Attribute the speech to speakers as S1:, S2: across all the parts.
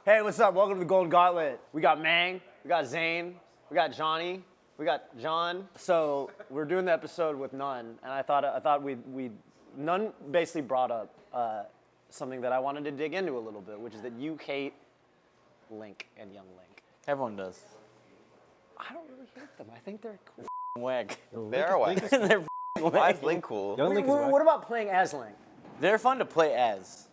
S1: Hey, what's up? Welcome to the Golden Gauntlet. We got Mang, we got Zain, we got Johnny, we got John. So we're doing the episode with None, and I thought None basically brought up something that I wanted to dig into a little bit, which is that you hate Link and Young Link.
S2: Everyone does.
S1: I don't really hate them. I think they're cool.
S2: Wag.
S3: They're whack.
S2: They're
S3: Why is Link cool?
S4: Young Link is whack.
S1: What about playing as Link?
S2: They're fun to play as,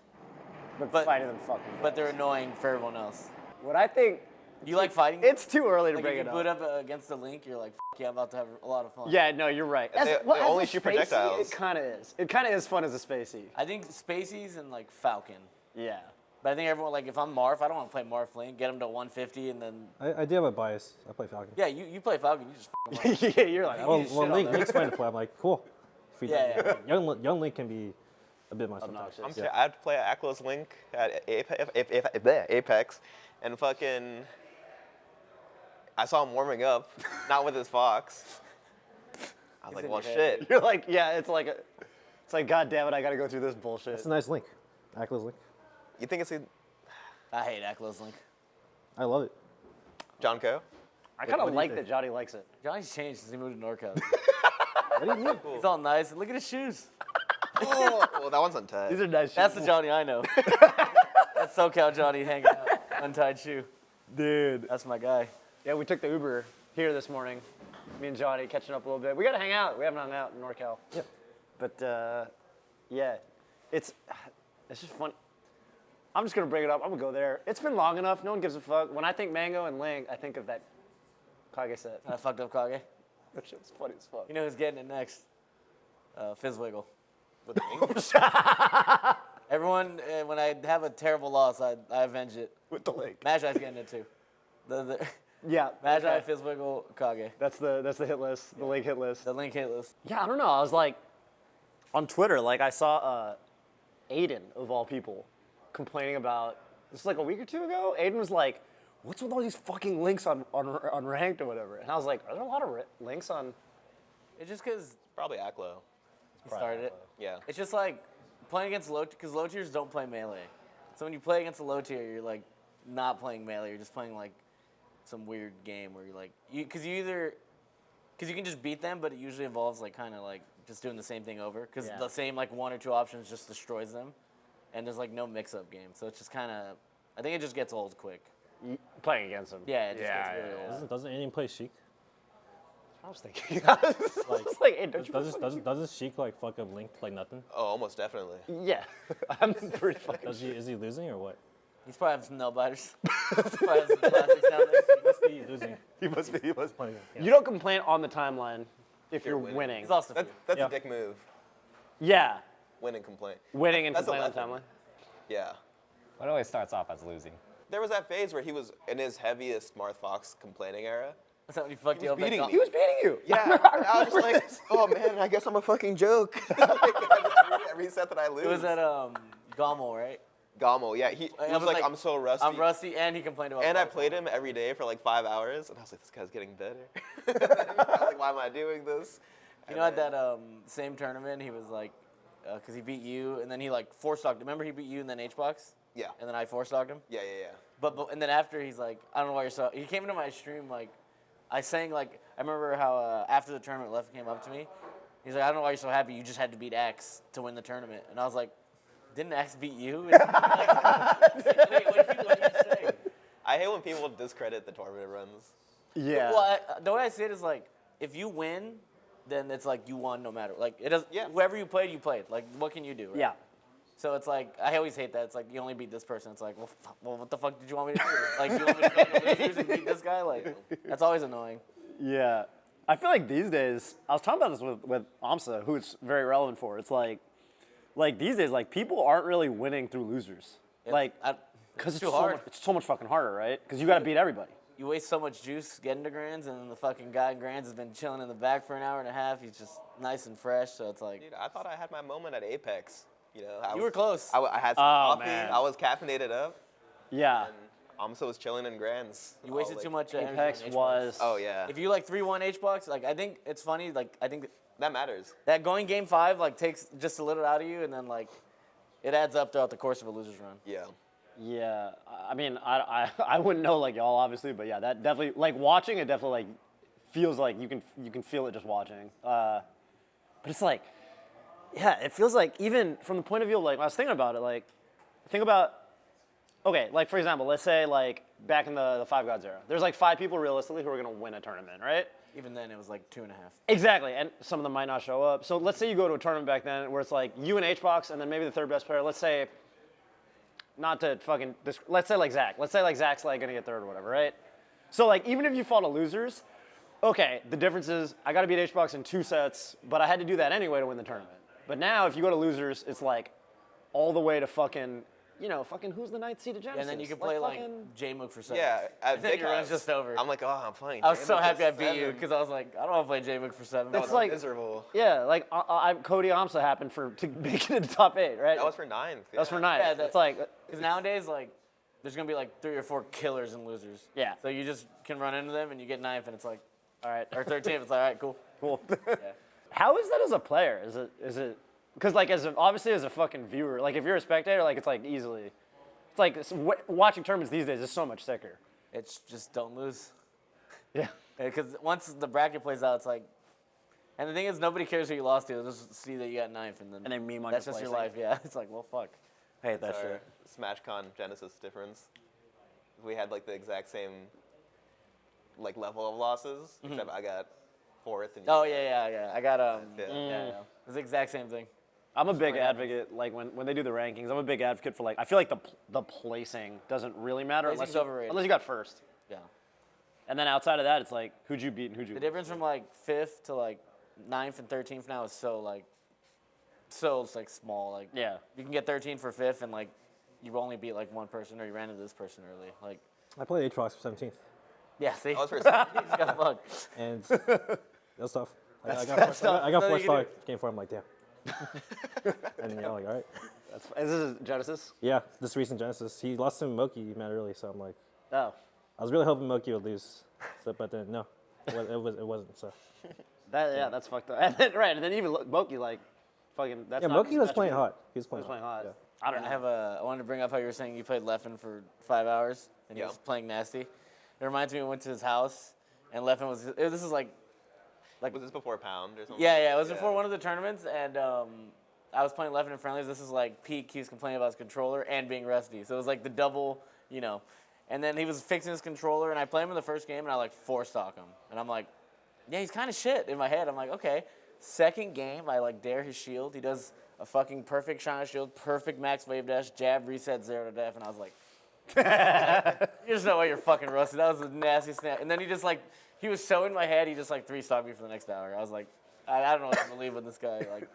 S1: But fighting them fucking.
S2: but they're annoying for everyone else.
S1: What I think.
S2: You like fighting?
S1: It's too early to
S2: like
S1: bring
S2: if
S1: it
S2: you boot
S1: up.
S2: up against the Link, you're like, yeah, I'm about to have a lot of fun.
S1: Yeah, no, you're right.
S3: They
S1: as
S3: only
S1: a
S3: shoot
S1: spacey,
S3: projectiles.
S1: It kind of is. It kind of is fun as a spacey.
S2: I think Spaceys and like Falcon.
S1: Yeah.
S2: But I think everyone, like if I'm Marth, I don't want to play Marth Link, get him to 150 and then.
S4: I do have a bias. I play Falcon.
S2: Yeah, you play Falcon, you just f***ing
S1: Yeah, you're like,
S2: You
S4: Well,
S2: just shit on
S4: Link's fine to play. I'm like, cool.
S2: Yeah.
S4: Young Link can be a bit much sometimes.
S1: Obnoxious.
S3: I had to play Aklos Link at Apex, and fucking. I saw him warming up, not with his Fox. I was like,
S2: in
S3: well,
S2: your head.
S3: shit.
S1: You're like, yeah, it's like, God damn it, I gotta go through this bullshit.
S4: It's a nice Link. Aklos Link.
S3: You think it's
S2: I hate Aklos Link.
S4: I love it.
S3: John Co?
S1: I kind
S4: what
S1: of
S4: do you
S1: like
S4: think?
S1: that Johnny likes it.
S2: Johnny's changed since he moved to NorCal.
S4: What do you mean?
S2: He's all nice. Look at his shoes.
S3: Oh, well, that one's untied.
S1: These are nice
S2: That's
S1: shoes.
S2: the Johnny I know. That's SoCal Johnny hanging out, untied shoe.
S1: Dude.
S2: That's my guy.
S1: Yeah, we took the Uber here this morning. Me and Johnny catching up a little bit. We gotta hang out. We haven't hung out in NorCal.
S4: Yep.
S1: But yeah, it's just fun. I'm just gonna bring it up. I'm gonna go there. It's been long enough. No one gives a fuck. When I think Mang0 and Link, I think of that Kage set.
S2: I fucked up Kage.
S1: That shit was funny as fuck.
S2: You know who's getting it next? Fizzwiggle.
S3: With Link?
S2: Everyone, when I have a terrible loss, I avenge it.
S1: With the Link.
S2: Magi's getting it too. The
S1: Yeah.
S2: Magi,
S1: okay.
S2: Fizzwiggle, Kage.
S1: That's the hit list. The Link hit list.
S2: The Link hit list.
S1: Yeah, I don't know. I was like, on Twitter, like I saw Aiden, of all people, complaining about, this was like a week or two ago. Aiden was like, what's with all these fucking links on ranked or whatever? And I was like, are there a lot of links on?
S2: It's just because
S3: Probably Aklo.
S2: he started it.
S3: Yeah.
S2: It's just like playing against because low tiers don't play melee. So when you play against a low tier, you're like not playing melee. You're just playing like some weird game where you're like, because you can just beat them, but it usually involves like kind of like just doing the same thing over because
S1: Yeah.
S2: the same like one or two options just destroys them, and there's like no mix-up game. So it's just kind of, I think it just gets old quick.
S1: Playing against him.
S2: Yeah, it just gets really old.
S4: Doesn't anyone play Sheik?
S1: I was thinking. I was like, hey, don't you
S4: Doesn't Sheik like fuck up Link like nothing?
S3: Oh, almost definitely.
S1: Yeah, I'm pretty fucking.
S4: Is he losing or what?
S2: He's probably having some nail biters. Probably has some classics down there.
S4: He must be losing.
S1: He must be.
S4: Playing, yeah.
S1: You don't complain on the timeline if you're
S3: winning.
S1: winning.
S2: He's also
S3: That's
S4: Yeah.
S3: a dick move.
S1: Yeah,
S3: Win and complain.
S1: winning and
S3: That's
S1: complaining on the
S3: 11.
S1: timeline.
S3: Yeah.
S5: It always starts off as losing.
S3: There was that phase where he was in his heaviest Marth Fox complaining era.
S2: That's how when you fucked
S3: He
S2: you
S3: was
S2: up.
S3: beating
S1: He was beating you.
S3: Yeah, I was just like, oh man, I guess I'm a fucking joke. Every set that I lose.
S2: It was at Gommel, right?
S3: Gommel, yeah. He
S2: I
S3: was
S2: was
S3: like,
S2: like,
S3: I'm so rusty.
S2: I'm rusty, and he complained about.
S3: And I
S2: Fox.
S3: played him every day for like 5 hours, and I was like, this guy's getting better. I was like, why am I doing this?
S2: You know, at that same tournament, he was like, because he beat you, and then he like four-stocked. Remember, he beat you and then H-Box?
S3: Yeah.
S2: And then I four-stocked him?
S3: Yeah.
S2: But and then after, he's like, I don't know why you're so... He came into my stream, like, I sang, like, I remember how after the tournament, Left came up to me. He's like, I don't know why you're so happy. You just had to beat X to win the tournament. And I was like, didn't X beat you? And wait, what did you say?
S3: I hate when people discredit the tournament runs.
S1: Yeah.
S2: Well, the way I see it is, like, if you win, then it's like you won no matter. Like, it does.
S3: Yeah.
S2: Whoever you played, you played. Like, what can you do? Right?
S1: Yeah.
S2: So it's like, I always hate that. It's like, you only beat this person. It's like, well, what the fuck did you want me to do? Like, you want me to go to the losers and beat this guy? Like, that's always annoying.
S1: Yeah. I feel like these days, I was talking about this with Amsa, who it's very relevant for. It's like these days, like people aren't really winning through losers. Like, because it's
S2: too hard.
S1: it's so much fucking harder, right? Because you got to beat everybody.
S2: You waste so much juice getting to Grands, and then the fucking guy in Grands has been chilling in the back for an hour and a half. He's just nice and fresh, so it's like...
S3: Dude, I thought I had my moment at Apex. You know,
S2: You were close.
S3: I had some
S1: Oh,
S3: coffee.
S1: man.
S3: I was caffeinated up.
S1: Yeah.
S3: And Amsa was chilling in Grands.
S2: You wasted too much energy
S1: Apex
S2: on H-Box.
S1: was.
S3: Oh, yeah.
S2: If you like 3-1 H-Box, like I think it's funny, like I think
S3: That matters.
S2: that going game 5 like takes just a little out of you, and then like it adds up throughout the course of a loser's run.
S3: Yeah.
S1: Yeah, I mean, I wouldn't know like y'all obviously, but yeah, that definitely like watching it definitely like feels like you can feel it just watching. But it's like, yeah, it feels like even from the point of view of like when I was thinking about it, like think about, okay, like for example, let's say like back in the Five Gods era, there's like 5 people realistically who are gonna win a tournament, right?
S2: Even then, it was like 2.5.
S1: Exactly, and some of them might not show up. So let's say you go to a tournament back then where it's like you and HBox, and then maybe the third best player. Let's say, not to fucking, let's say like Zach. Let's say like Zach's like gonna get third or whatever, right? So like even if you fall to losers, okay, the difference is I got to beat HBox in 2 sets, but I had to do that anyway to win the tournament. But now if you go to losers, it's like all the way to fucking, you know, fucking who's the 9th seed of Genesis?
S2: And then you can play like
S1: fucking,
S2: J-Mook for 7.
S3: Yeah, at
S2: then
S3: Big
S2: your run's
S3: House,
S2: just over.
S3: I'm like, oh, I'm playing.
S2: I was so
S3: J-Mook
S2: happy I
S3: for
S2: beat you
S3: 7.
S2: because I was like, I don't want to play J-Mook for 7.
S1: It's
S3: That was
S1: like-
S3: miserable.
S1: yeah, like Cody Amsa happened to make it into top 8, right?
S3: That was for 9th.
S1: That was for 9th.
S2: Yeah,
S1: It's like,
S2: Because nowadays, like, there's going to be like 3 or 4 killers and losers.
S1: Yeah.
S2: So you just can run into them and you get 9th and it's like, all right. Or 13th, it's like, all right, cool.
S1: cool.
S2: Yeah.
S1: How is that as a player? Is it? Because like obviously as a fucking viewer, like if you're a spectator, like it's like easily, it's like watching tournaments these days is so much sicker.
S2: It's just don't lose.
S1: Yeah.
S2: Because once the bracket plays out, it's like, and the thing is, nobody cares who you lost to. They'll just see that you got 9th and then
S1: And they meme on
S2: that's
S1: your
S2: just your
S1: placing.
S2: life. Yeah. It's like, well, fuck. I hate that
S3: Our
S2: shit.
S3: SmashCon Genesis difference. We had like the exact same like level of losses, except I got 4th and you
S2: Oh
S3: got-
S2: yeah. I got
S3: Yeah.
S2: yeah. It's the exact same thing.
S1: I'm a big advocate. Like when they do the rankings, I'm a big advocate for like I feel like the placing doesn't really matter
S2: Placing's
S1: unless
S2: overrated.
S1: you got first.
S2: Yeah.
S1: And then outside of that, it's like who'd you beat and who'd you
S2: The
S1: lose?
S2: difference from like 5th to like 9th and 13th now is so it's like small. Like
S1: Yeah.
S2: you can get 13 for 5th and like you only beat like one person or you ran into this person early. Like
S4: I played HBox for 17th,
S2: yeah, see,
S3: I was for
S2: you just got fucked.
S4: and that was tough. I got
S1: tough.
S4: I got
S2: Nothing
S4: 4
S2: you can
S4: star game 4. I'm like, damn. And you know, like, all right.
S1: This is Genesis.
S4: Yeah, this recent Genesis, he lost to Moki mad early, so I'm like,
S1: Oh,
S4: I was really hoping Moki would lose, so, but then no, it wasn't. So
S1: that's fucked up. And then even Moki like, fucking. That's
S4: yeah,
S1: not
S4: Moki was
S1: that's
S4: playing
S1: good.
S4: hot. He was playing,
S1: He was playing hot.
S4: Yeah.
S1: I don't know.
S2: I wanted to bring up how you were saying you played Leffen for 5 hours and he
S3: Yeah.
S2: was playing nasty. It reminds me we went to his house and Leffen was. This is like
S3: Was this before Pound or something?
S2: yeah. It was before one of the tournaments and I was playing Leffen in friendlies. This is like peak. He was complaining about his controller and being rusty. So it was like the double, you know. And then he was fixing his controller and I played him in the first game and I like 4-stock him. And I'm like, yeah, he's kind of shit in my head. I'm like, okay. Second game, I like dare his shield. He does a fucking perfect shine shield, perfect max wave dash, jab, reset, 0 to def. And I was like, there's no way you're fucking rusty. That was a nasty snap. And then he was so in my head, he just like 3-stocked me for the next hour. I was like, I don't know what to believe with this guy. Like,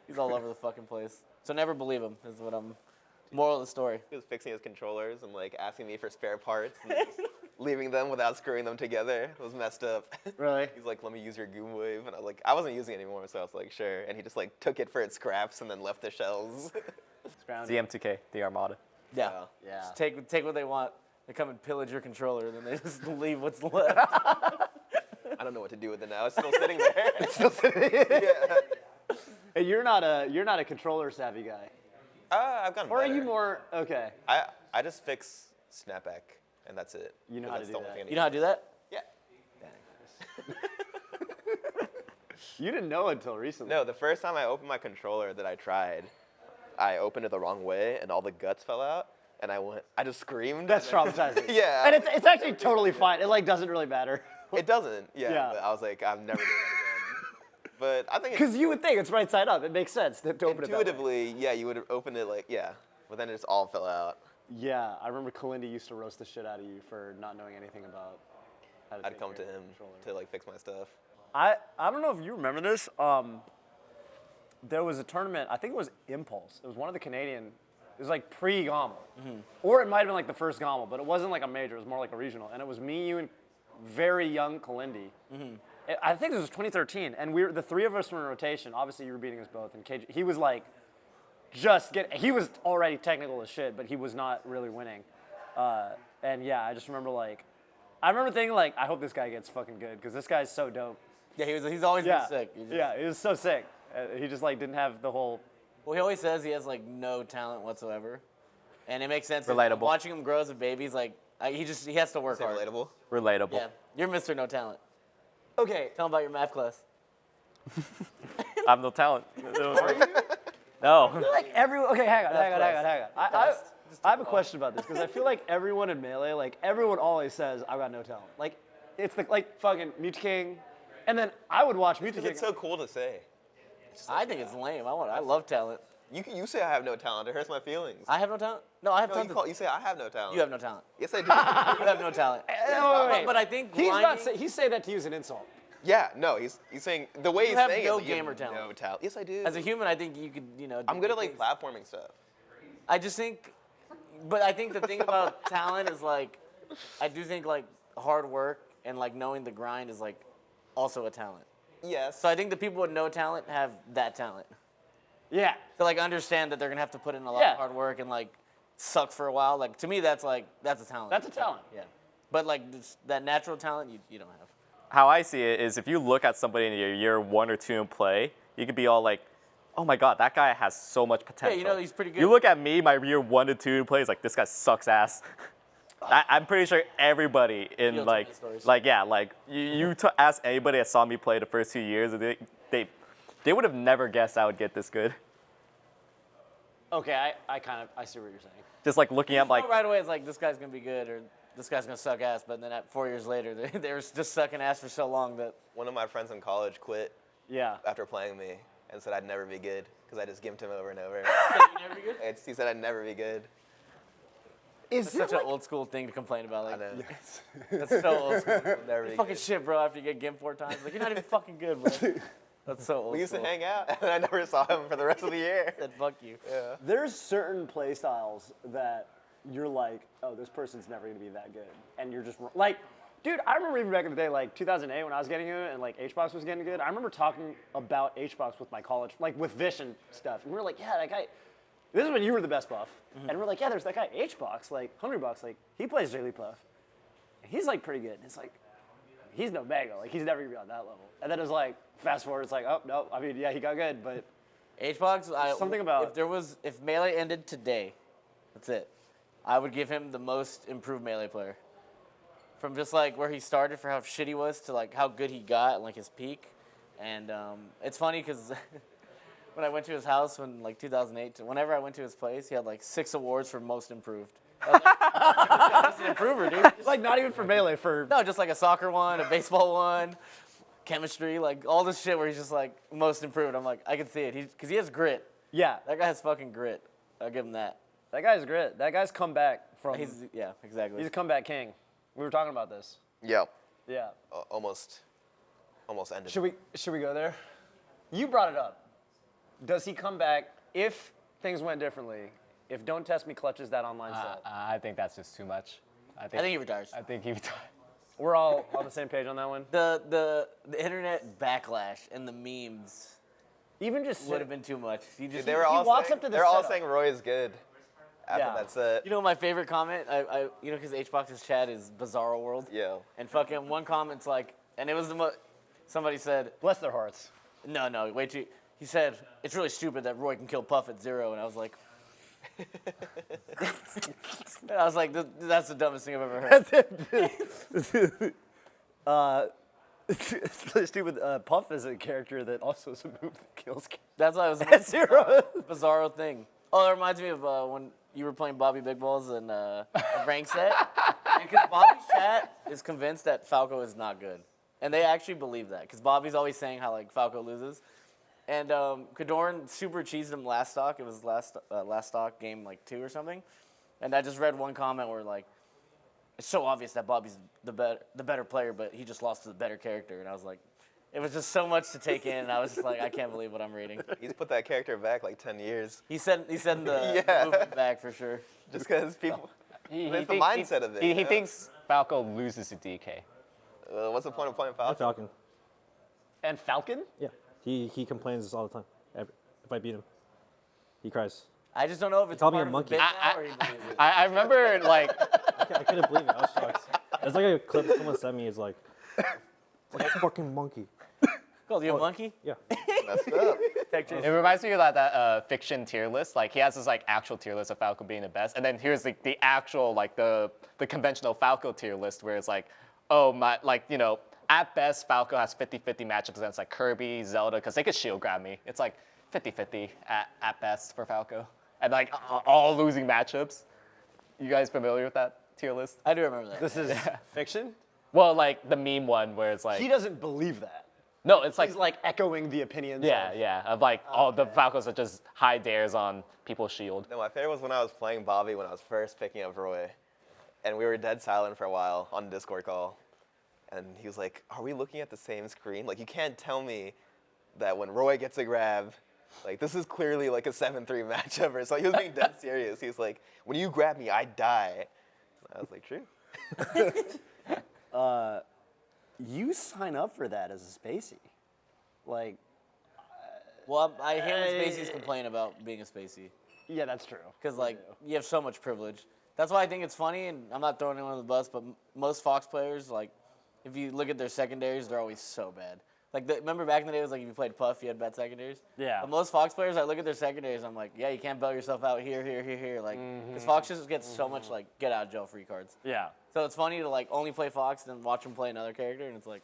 S2: he's all over the fucking place. So never believe him is what I'm, moral of the story.
S3: He was fixing his controllers and like asking me for spare parts and just leaving them without screwing them together. It was messed up.
S1: Really?
S3: He's like, let me use your Goom Wave. And I was like, I wasn't using it anymore, so I was like, sure. And he just like took it for its scraps and then left the shells.
S1: Scroungy.
S5: ZM2K, the Armada.
S2: Yeah.
S1: Yeah.
S2: Just take what they want. They come and pillage your controller, then they just leave what's left.
S3: I don't know what to do with it now. It's still sitting there. It's still sitting Yeah.
S1: Hey, you're not a controller savvy guy,
S3: I've gotten
S1: or are
S3: better.
S1: you more okay?
S3: I just fix snapback, and that's it.
S1: You know
S3: 'Cause
S1: how
S3: that's
S1: to
S3: the
S1: do
S3: only
S1: that.
S3: thing I
S2: You know how to do that?
S3: Yeah.
S1: You didn't know until recently.
S3: No, the first time I opened my controller that I tried, I opened it the wrong way, and all the guts fell out, and I just screamed.
S1: That's
S3: and then-
S1: traumatizing.
S3: Yeah.
S1: And it's actually totally fine. It like doesn't really matter.
S3: It doesn't. Yeah.
S1: Yeah.
S3: But I was like, I'm never doing that again. But I think
S1: Because you would think it's right side up. It makes sense to open it that way.
S3: intuitively, yeah, you would have opened it like, yeah. But then it just all fell out.
S1: Yeah, I remember Kalindi used to roast the shit out of you for not knowing anything about how to
S3: I'd
S1: take
S3: come to
S1: care of
S3: him
S1: the controller.
S3: to like fix my stuff.
S1: I don't know if you remember this. There was a tournament. I think it was Impulse. It was one of the Canadian. It was like pre-Gommel, or it might have been like the first Gommel, but it wasn't like a major. It was more like a regional, and it was me, you, and very young Kalindi. I think this was 2013, and the 3 of us were in rotation. Obviously, you were beating us both, and KJ, he was like, he was already technical as shit, but he was not really winning. And yeah, I just remember I remember thinking I hope this guy gets fucking good because this guy's so dope.
S2: Yeah, he's always
S1: Yeah,
S2: been sick. He just-
S1: yeah, he was so sick. He just didn't have the whole.
S2: Well, he always says he has no talent whatsoever. and it makes sense.
S5: Relatable.
S2: Watching him grow as a baby, he's like, he has to work
S3: Say
S2: hard.
S3: relatable.
S5: Relatable.
S2: Yeah, you're Mr. No Talent.
S1: Okay.
S2: Tell him about your math class.
S5: I have no talent. No.
S1: Like everyone. Okay, hang on. I have a
S2: off.
S1: question about this because I feel like everyone in Melee, like everyone always says, "I got no talent." Like, it's like fucking Mute King, and then I would watch Mute King.
S3: It's so cool to say.
S2: I think it's lame. I love talent.
S3: You say I have no talent. It hurts my feelings.
S2: I have no talent. No, I have
S3: No,
S2: talent.
S3: you say I have no talent.
S2: You have no talent.
S3: Yes, I do.
S2: You have no talent.
S1: Wait.
S2: But I think
S1: He's
S2: grinding,
S1: not. He's saying that to use an insult.
S3: Yeah, no, he's saying the way
S2: You
S3: he's
S2: have
S3: saying
S2: no
S3: it. You have
S2: gamer talent.
S3: No talent. Yes, I do.
S2: as a human, I think you could,
S3: I'm
S2: do
S3: good at
S2: things.
S3: like platforming stuff.
S2: I just think, but I think the thing about talent is like, I do think like hard work and like knowing the grind is like also a talent.
S3: Yes.
S2: So I think the people with no talent have that talent.
S1: Yeah.
S2: To like understand that they're gonna have to put in a lot
S1: Yeah.
S2: of hard work and like suck for a while. Like to me, that's a talent.
S1: That's a talent.
S2: Yeah. But like that natural talent, you don't have.
S5: How I see it is if you look at somebody in your year 1 or 2 in play, you could be all like, oh my God, that guy has so much potential.
S2: He's pretty good.
S5: You look at me, my year 1 to 2 in play, is like, this guy sucks ass. I'm pretty sure everybody in
S2: You'll
S5: like,
S2: tell me stories.
S5: like yeah, like you ask anybody that saw me play the first 2 years, they would have never guessed I would get this good.
S1: Okay, I see what you're saying.
S5: Just like looking at like,
S2: right away, it's like this guy's gonna be good or this guy's gonna suck ass. But then 4 years later, they were just sucking ass for so long that
S3: One of my friends in college quit
S1: Yeah.
S3: after playing me and said I'd never be good because I just gimped him over and over.
S2: you never be good.
S3: He said I'd never be good.
S1: Is
S2: It's such an old school thing to complain about.
S3: I
S2: Like,
S3: know.
S2: that's so old school.
S3: Never be
S2: Fucking
S3: good.
S2: shit, bro. After you get gimped 4 times, like you're not even fucking good, bro. That's so old.
S3: We used to
S2: school.
S3: hang out, and I never saw him for the rest of the year.
S2: Said fuck you.
S3: Yeah.
S1: There's certain play styles that you're like, oh, this person's never gonna be that good, and you're just like, dude. I remember even back in the day, like 2008, when I was getting good and like HBox was getting good. I remember talking about HBox with my college, like with Vish and stuff, and we were like, yeah, that guy. This is when you were the best buff, and we're like, yeah, there's that guy HBox, like Hungrybox, like he plays Jigglypuff. He's like pretty good. It's like, he's no Mang0, like he's never gonna be on that level. And then it's like, fast forward, it's like, oh no, I mean, yeah, he got good, but
S2: HBox.
S1: Something about-
S2: if Melee ended today, that's it. I would give him the most improved Melee player. From just like where he started for how shit he was to like how good he got and like his peak. And it's funny because when I went to his house in like 2008, whenever I went to his place, he had like 6 awards for most improved. I was like, he's an improver, dude.
S1: like not even for Melee, for
S2: No, just like a soccer one, a baseball one, chemistry, like all this shit where he's just like most improved. I'm like, I can see it. Because he has grit.
S1: yeah.
S2: That guy has fucking grit. I'll give him that.
S1: That guy's grit. That guy's come back from.
S2: Yeah, exactly.
S1: He's a comeback king. We were talking about this.
S3: Yeah.
S1: Yeah.
S3: Almost ended.
S1: Should we go there? You brought it up. Does he come back if things went differently? If Don't Test Me clutches that online set?
S5: I think that's just too much.
S2: I think he retires.
S5: I think he retires.
S1: We're all on the same page on that one.
S2: The internet backlash and the memes
S1: Even just
S2: would have been too much.
S3: They were all
S1: walks
S3: saying,
S1: up to the
S3: they're all
S1: setup.
S3: saying Roy is good. After
S1: Yeah.
S3: that set.
S2: You know my favorite comment? Because HBox's chat is Bizarro World.
S3: Yeah.
S2: And fucking one comment's like, and it was somebody said,
S1: bless their hearts.
S2: no, wait till he said, it's really stupid that Roy can kill Puff at 0, and I was like, that's the dumbest thing I've ever heard.
S1: It's really stupid. Puff is a character that also is a move that kills.
S2: That's why it was the
S1: At
S2: most
S1: 0.
S2: bizarro thing. Oh, that reminds me of when you were playing Bobby Big Balls in a rank set. Because Bobby's chat is convinced that Falco is not good. And they actually believe that. Because Bobby's always saying how like Falco loses. And Kodorin super cheesed him last stock. It was last stock, game like 2 or something. And I just read one comment where like, it's so obvious that Bobby's the better player, but he just lost to the better character. And I was like, it was just so much to take in. And I was just like, I can't believe what I'm reading.
S3: He's put that character back like 10 years.
S2: He said the
S3: Yeah.
S2: movement back for sure.
S3: Just because people. It's the
S5: think-
S3: mindset of it.
S5: He
S3: you know?
S5: thinks Falco loses to DK.
S3: What's the point of playing
S4: And
S3: Falcon?
S4: Falcon.
S1: And Falcon?
S4: Yeah. He complains this all the time. If I beat him, he cries.
S2: I just don't know if it's
S4: Call me
S2: part
S4: a
S2: of
S4: monkey.
S2: the bit now or he believes it.
S5: I remember like
S4: I couldn't believe it. I was shocked. There's like a clip someone sent me. It's like a fucking monkey.
S2: Called you a monkey?
S4: Yeah.
S3: Messed up.
S5: It reminds me of that fiction tier list. Like he has this like actual tier list of Falco being the best, and then here's like the actual like the conventional Falco tier list where it's like, oh my, like you know, at best Falco has 50-50 matchups against like Kirby, Zelda, because they could shield grab me. It's like 50-50 at best for Falco, and like all losing matchups. You guys familiar with that tier list?
S2: I do remember that.
S1: This is fiction?
S5: Well, like the meme one where it's like
S1: He doesn't believe that.
S5: no, it's like
S1: He's like echoing the opinions
S5: yeah, of like all the Falcos that just high dares on people's shield.
S3: No, my favorite was when I was playing Bobby when I was first picking up Roy. And we were dead silent for a while on the Discord call. And he was like, are we looking at the same screen? Like, you can't tell me that when Roy gets a grab, like, this is clearly like a 7-3 matchup or something. He was being dead serious. He was like, when you grab me, I die. I was like, true.
S1: You sign up for that as a Spacey. Like,
S2: Well, I hear Spacey's complain about being a Spacey.
S1: yeah, that's true.
S2: Because, like, you have so much privilege. That's why I think it's funny, and I'm not throwing anyone under the bus, but most Fox players, like, if you look at their secondaries, they're always so bad. Like, remember back in the day, it was like if you played Puff, you had bad secondaries?
S1: Yeah.
S2: But most Fox players, I look at their secondaries, I'm like, yeah, you can't bail yourself out here, here, here, here. Like, because Fox just gets so much, like, get-out-of-jail-free cards.
S1: Yeah.
S2: So it's funny to, like, only play Fox and then watch him play another character, and it's like,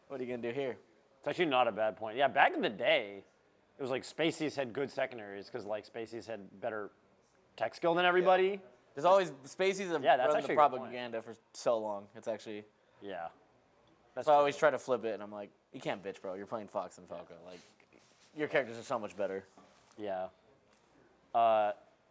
S2: what are you going to do here?
S1: It's actually not a bad point. Yeah, back in the day, it was like Spacey's had good secondaries because like Spacey's had better tech skill than everybody.
S2: There's always, Spacey's have
S1: Yeah, that's
S2: run
S1: actually
S2: the
S1: a good point.
S2: propaganda for so long. It's actually,
S1: Yeah. That's
S2: so I
S1: true.
S2: always try to flip it, and I'm like, you can't bitch, bro. You're playing Fox and Falco. Like, your characters are so much better.
S1: Yeah.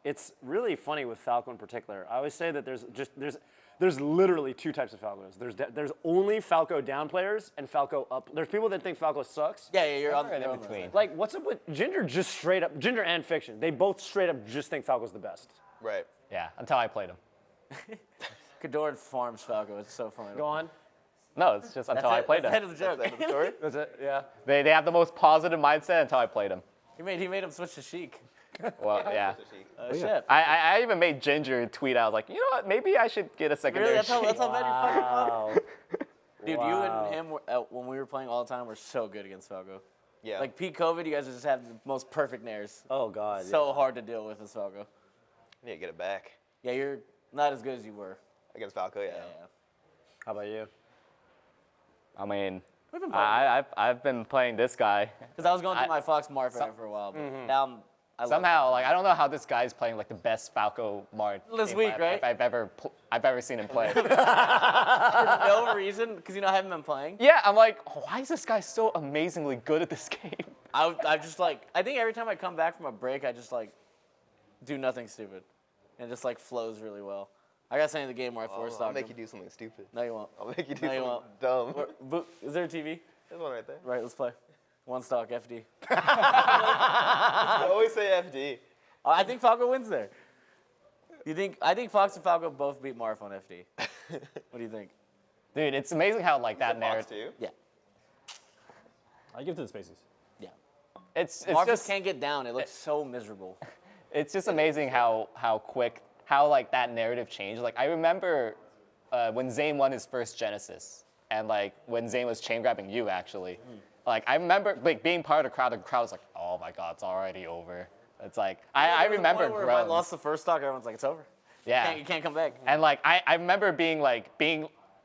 S1: It's really funny with Falco in particular. I always say that there's literally two types of Falcos. There's only Falco down players and Falco up. There's people that think Falco sucks.
S2: Yeah, you're on
S5: in
S2: the
S5: between.
S1: Like, what's up with Ginger? Just straight up, Ginger and Fiction. They both straight up just think Falco's the best.
S3: Right.
S5: Yeah, until I played him.
S2: Kodorin farms Falco. It's so funny.
S1: Go on.
S5: No, it's just until I played
S2: That's the
S5: him.
S2: end of the joke.
S3: That's the end of the story.
S5: That's it. Yeah. They have the most positive mindset until I played him.
S2: He made him switch to Sheik.
S5: Well, yeah.
S2: Shit.
S5: I even made Ginger tweet out like, you know what? Maybe I should get a secondary.
S2: Really? That's how
S5: sheet."
S2: bad you're fucking up?
S1: Wow.
S2: Dude,
S1: Wow.
S2: you and him, when we were playing all the time, were so good against Falco.
S3: Yeah.
S2: Like, peak COVID, you guys just have the most perfect nairs.
S1: Oh God.
S2: So hard to deal with as Falco.
S3: I need to get it back
S2: Yeah, you're not as good as you were.
S3: against Falco, yeah.
S1: How about you?
S5: I mean,
S2: We've been playing.
S5: I've been playing this guy.
S2: Because I was going through my Fox Marth for a while, but now I love
S5: Somehow, like I don't know how this guy's playing like the best Falco Mart
S2: This week, right?
S5: I've ever seen him play.
S2: for no reason, because I haven't been playing.
S5: Yeah, I'm like, why is this guy so amazingly good at this game?
S2: I just like, I think every time I come back from a break, I just like do nothing stupid. And it just like flows really well. I got something in the game where I force
S3: I'll
S2: stock
S3: make you
S2: him.
S3: do something stupid.
S2: No, you won't.
S3: I'll make you do
S2: No, you
S3: something
S2: won't.
S3: dumb.
S2: Is there a TV?
S3: There's one right there.
S2: Right, let's play. One stock, FD.
S3: I always say FD.
S2: I think Falco wins there. I think Fox and Falco both beat Marth on FD. What do you think?
S5: Dude, it's amazing how like that
S3: Fox
S5: narrative.
S3: too.
S2: Yeah.
S4: I give it to the Spaceys.
S2: Yeah.
S5: It's
S2: Marth
S5: just
S2: can't get down. It looks so miserable.
S5: it's just amazing how quick how like that narrative changed. Like I remember when Zain won his first Genesis, and like when Zain was chain grabbing you actually. Like I remember like being part of the crowd was like, oh my god, it's already over. It's like I remember
S2: If I
S5: groans.
S2: lost the first stock, everyone's like, it's over.
S5: Yeah.
S2: You can't come back.
S5: And like I remember being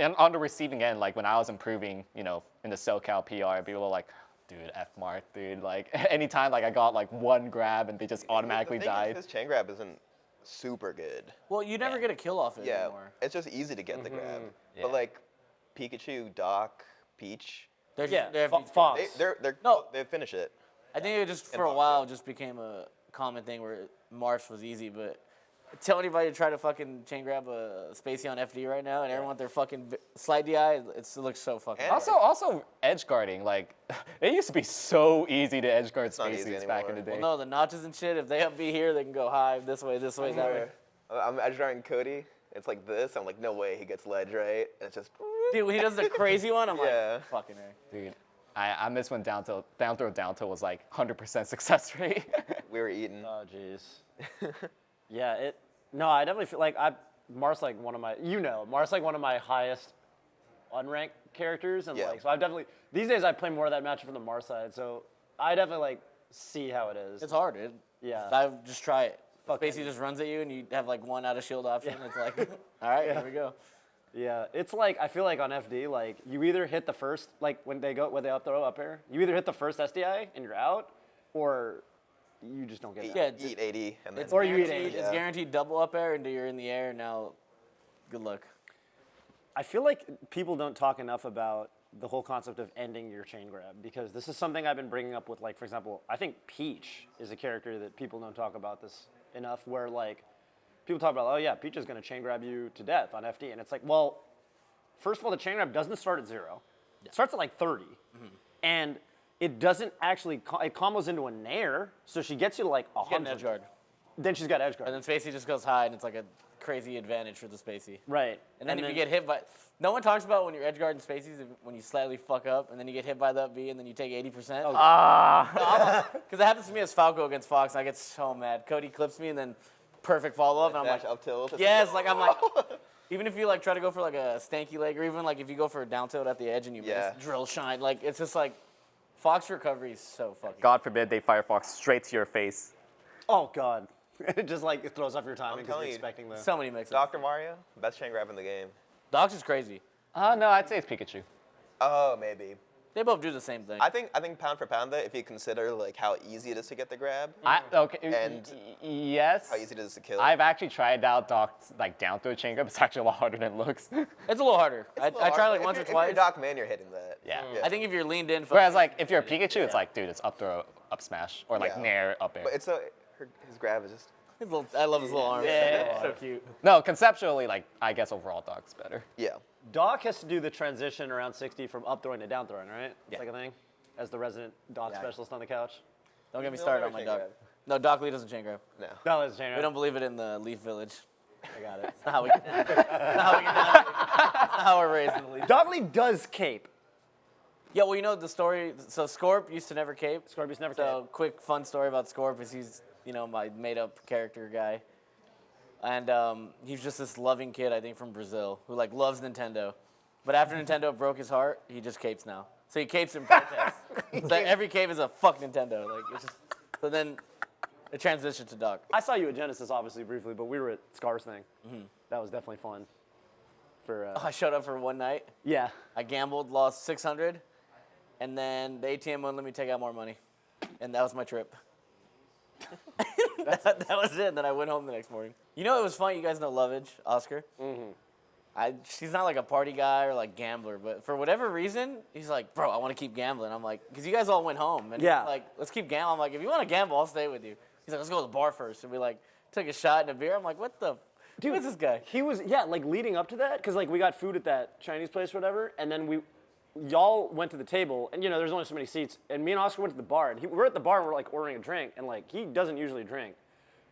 S5: on the receiving end, like when I was improving, in the SoCal PR, people were like, dude, F Mark, dude. Like anytime like I got like one grab and they just automatically
S3: The thing is,
S5: died.
S3: his chain grab isn't super good.
S2: Well, you never get a kill off it
S3: Yeah,
S2: anymore.
S3: it's just easy to get the grab.
S5: Yeah.
S3: But like Pikachu, Doc, Peach,
S2: They're
S1: Yeah.
S2: they're-
S1: Fox.
S3: they finish it.
S2: I think it just
S3: And
S2: for a
S3: Fox,
S2: while
S3: yeah.
S2: just became a common thing where Marsh was easy, but tell anybody to try to fucking chain grab a Spacey on FD right now, and everyone with their fucking slide DI, it looks so fucking.
S3: And-
S2: hard.
S5: Also edge guarding, like it used to be so easy to edge guard
S3: not easy
S5: Spaceys back in the
S3: anymore.
S5: day.
S2: Well, no, the notches and shit. If they up be here, they can go high this way, that way.
S3: I'm edge guarding Cody. It's like this. I'm like, no way he gets ledge right. And it's just.
S2: Dude, when he does the crazy one, I'm
S3: Yeah.
S2: like, fucking A.
S5: Dude, I missed when down throw was like 100% success rate.
S3: We were eating.
S1: Oh jeez. Yeah. No, I definitely feel like Marth's like one of my highest unranked characters, and
S3: Yeah.
S1: like so I've definitely these days I play more of that matchup from the Marth side. So I definitely like see how it is.
S2: It's hard, dude.
S1: Yeah.
S2: I just try it.
S1: Fuck
S2: Basically
S1: it.
S2: just runs at you and you have like one out of shield option. It's like, all right, here we go.
S1: Yeah, it's like I feel like on FD, like you either hit the first, like when they up throw up air, you either hit the first SDI and you're out, or you just don't get that.
S2: Yeah,
S3: Eat 80 and then.
S2: It's
S1: Or you eat
S2: guaranteed,
S1: 80.
S2: it's guaranteed double up air until you're in the air. Now, good luck.
S1: I feel like people don't talk enough about the whole concept of ending your chain grab, because this is something I've been bringing up with, like, for example, I think Peach is a character that people don't talk about this enough, where like people talk about, oh yeah, Peach is going to chain grab you to death on FD, and it's like, well, first of all, the chain grab doesn't start at 0. It starts at like 30, and it doesn't actually, it combos into a nair, so she gets you to like
S2: Get an
S1: 100.
S2: edge guard.
S1: Then she's got edge guard.
S2: And then Spacey just goes high and it's like a crazy advantage for the Spacey.
S1: Right.
S2: And then if you get hit by, no one talks about when you're edge guarding Spaceys, when you slightly fuck up and then you get hit by the up B and then you take 80%. Because it happens to me as Falco against Fox, and I get so mad. Cody clips me and then perfect follow up, and I'm
S3: Dash
S2: like,
S3: up tilt.
S2: yes, like I'm like, even if you like try to go for like a stanky leg, or even like if you go for a down tilt at the edge and you miss, drill shine, like it's just like, Fox recovery is so fucking.
S5: God forbid they Firefox straight to your face.
S1: Oh God. It just like it throws off your timing because
S3: telling
S1: you're
S3: you.
S1: expecting the.
S2: So many mix-ups.
S3: Dr. Mario, best chain grab in the game.
S2: Docs is crazy.
S5: No, I'd say it's Pikachu.
S3: Oh, maybe.
S2: They both do the same thing.
S3: I think pound for pound that if you consider like how easy it is to get the grab,
S5: Okay.
S3: And
S5: yes.
S3: how easy it is to kill.
S5: I've actually tried out Doc's like down throw chain grab. It's actually a lot harder than it looks.
S2: It's a little harder. I tried like once or
S3: If
S2: twice.
S3: you're Doc Man, you're hitting that.
S5: Yeah.
S2: I think if you're leaned in.
S5: Whereas like if you're a Pikachu, it's like, dude, it's up throw, up smash, or like
S3: Yeah.
S5: nair, up air.
S3: But it's his grab is just.
S2: I love his little arms.
S5: Yeah.
S2: So cute.
S5: No, conceptually, like I guess overall Doc's better.
S3: Yeah.
S1: Doc has to do the transition around 60 from up throwing to down throwing, right? It's like a thing. As the resident Doc specialist on the couch.
S2: Don't get me
S3: No,
S2: started
S3: never
S2: on my
S3: chain
S2: Doc.
S3: grab.
S2: No, Doc Lee doesn't chain grab.
S3: No.
S1: No, it's chain
S2: We don't believe it in the Leaf Village.
S1: I got it.
S2: That's not how we get down. That's not how we get down. That's not how we're raised in the Leaf.
S1: Doc Lee does cape.
S2: Yeah, well, you know the story. So Scorp used to never cape.
S1: Scorpius never
S2: So
S1: cape.
S2: quick fun story about Scorp is he's my made-up character guy, and he's just this loving kid I think from Brazil who like loves Nintendo, but after Nintendo broke his heart, he just capes now. So he capes in protest. So every cape is a fuck Nintendo. Like it's just, so then it transitioned to Doc.
S1: I saw you at Genesis, obviously, briefly, but we were at Scar's thing. That was definitely fun. For
S2: I showed up for one night.
S1: yeah.
S2: I gambled, lost 600, and then the ATM wouldn't let me take out more money, and that was my trip. that was it. And then I went home the next morning. You know, it was fun. You guys know Lovage, Oscar. She's not like a party guy or like gambler, but for whatever reason, he's like, bro, I want to keep gambling. I'm like, because you guys all went home, and
S1: Yeah.
S2: he's like, let's keep gambling. I'm like, if you want to gamble, I'll stay with you. He's like, let's go to the bar first, and we like took a shot and a beer. I'm like, what the, dude, who is this guy?
S1: He was, yeah, like leading up to that, because like we got food at that Chinese place or whatever, and then y'all went to the table, and there's only so many seats, and me and Oscar went to the bar, and we're at the bar and we're like ordering a drink, and like he doesn't usually drink,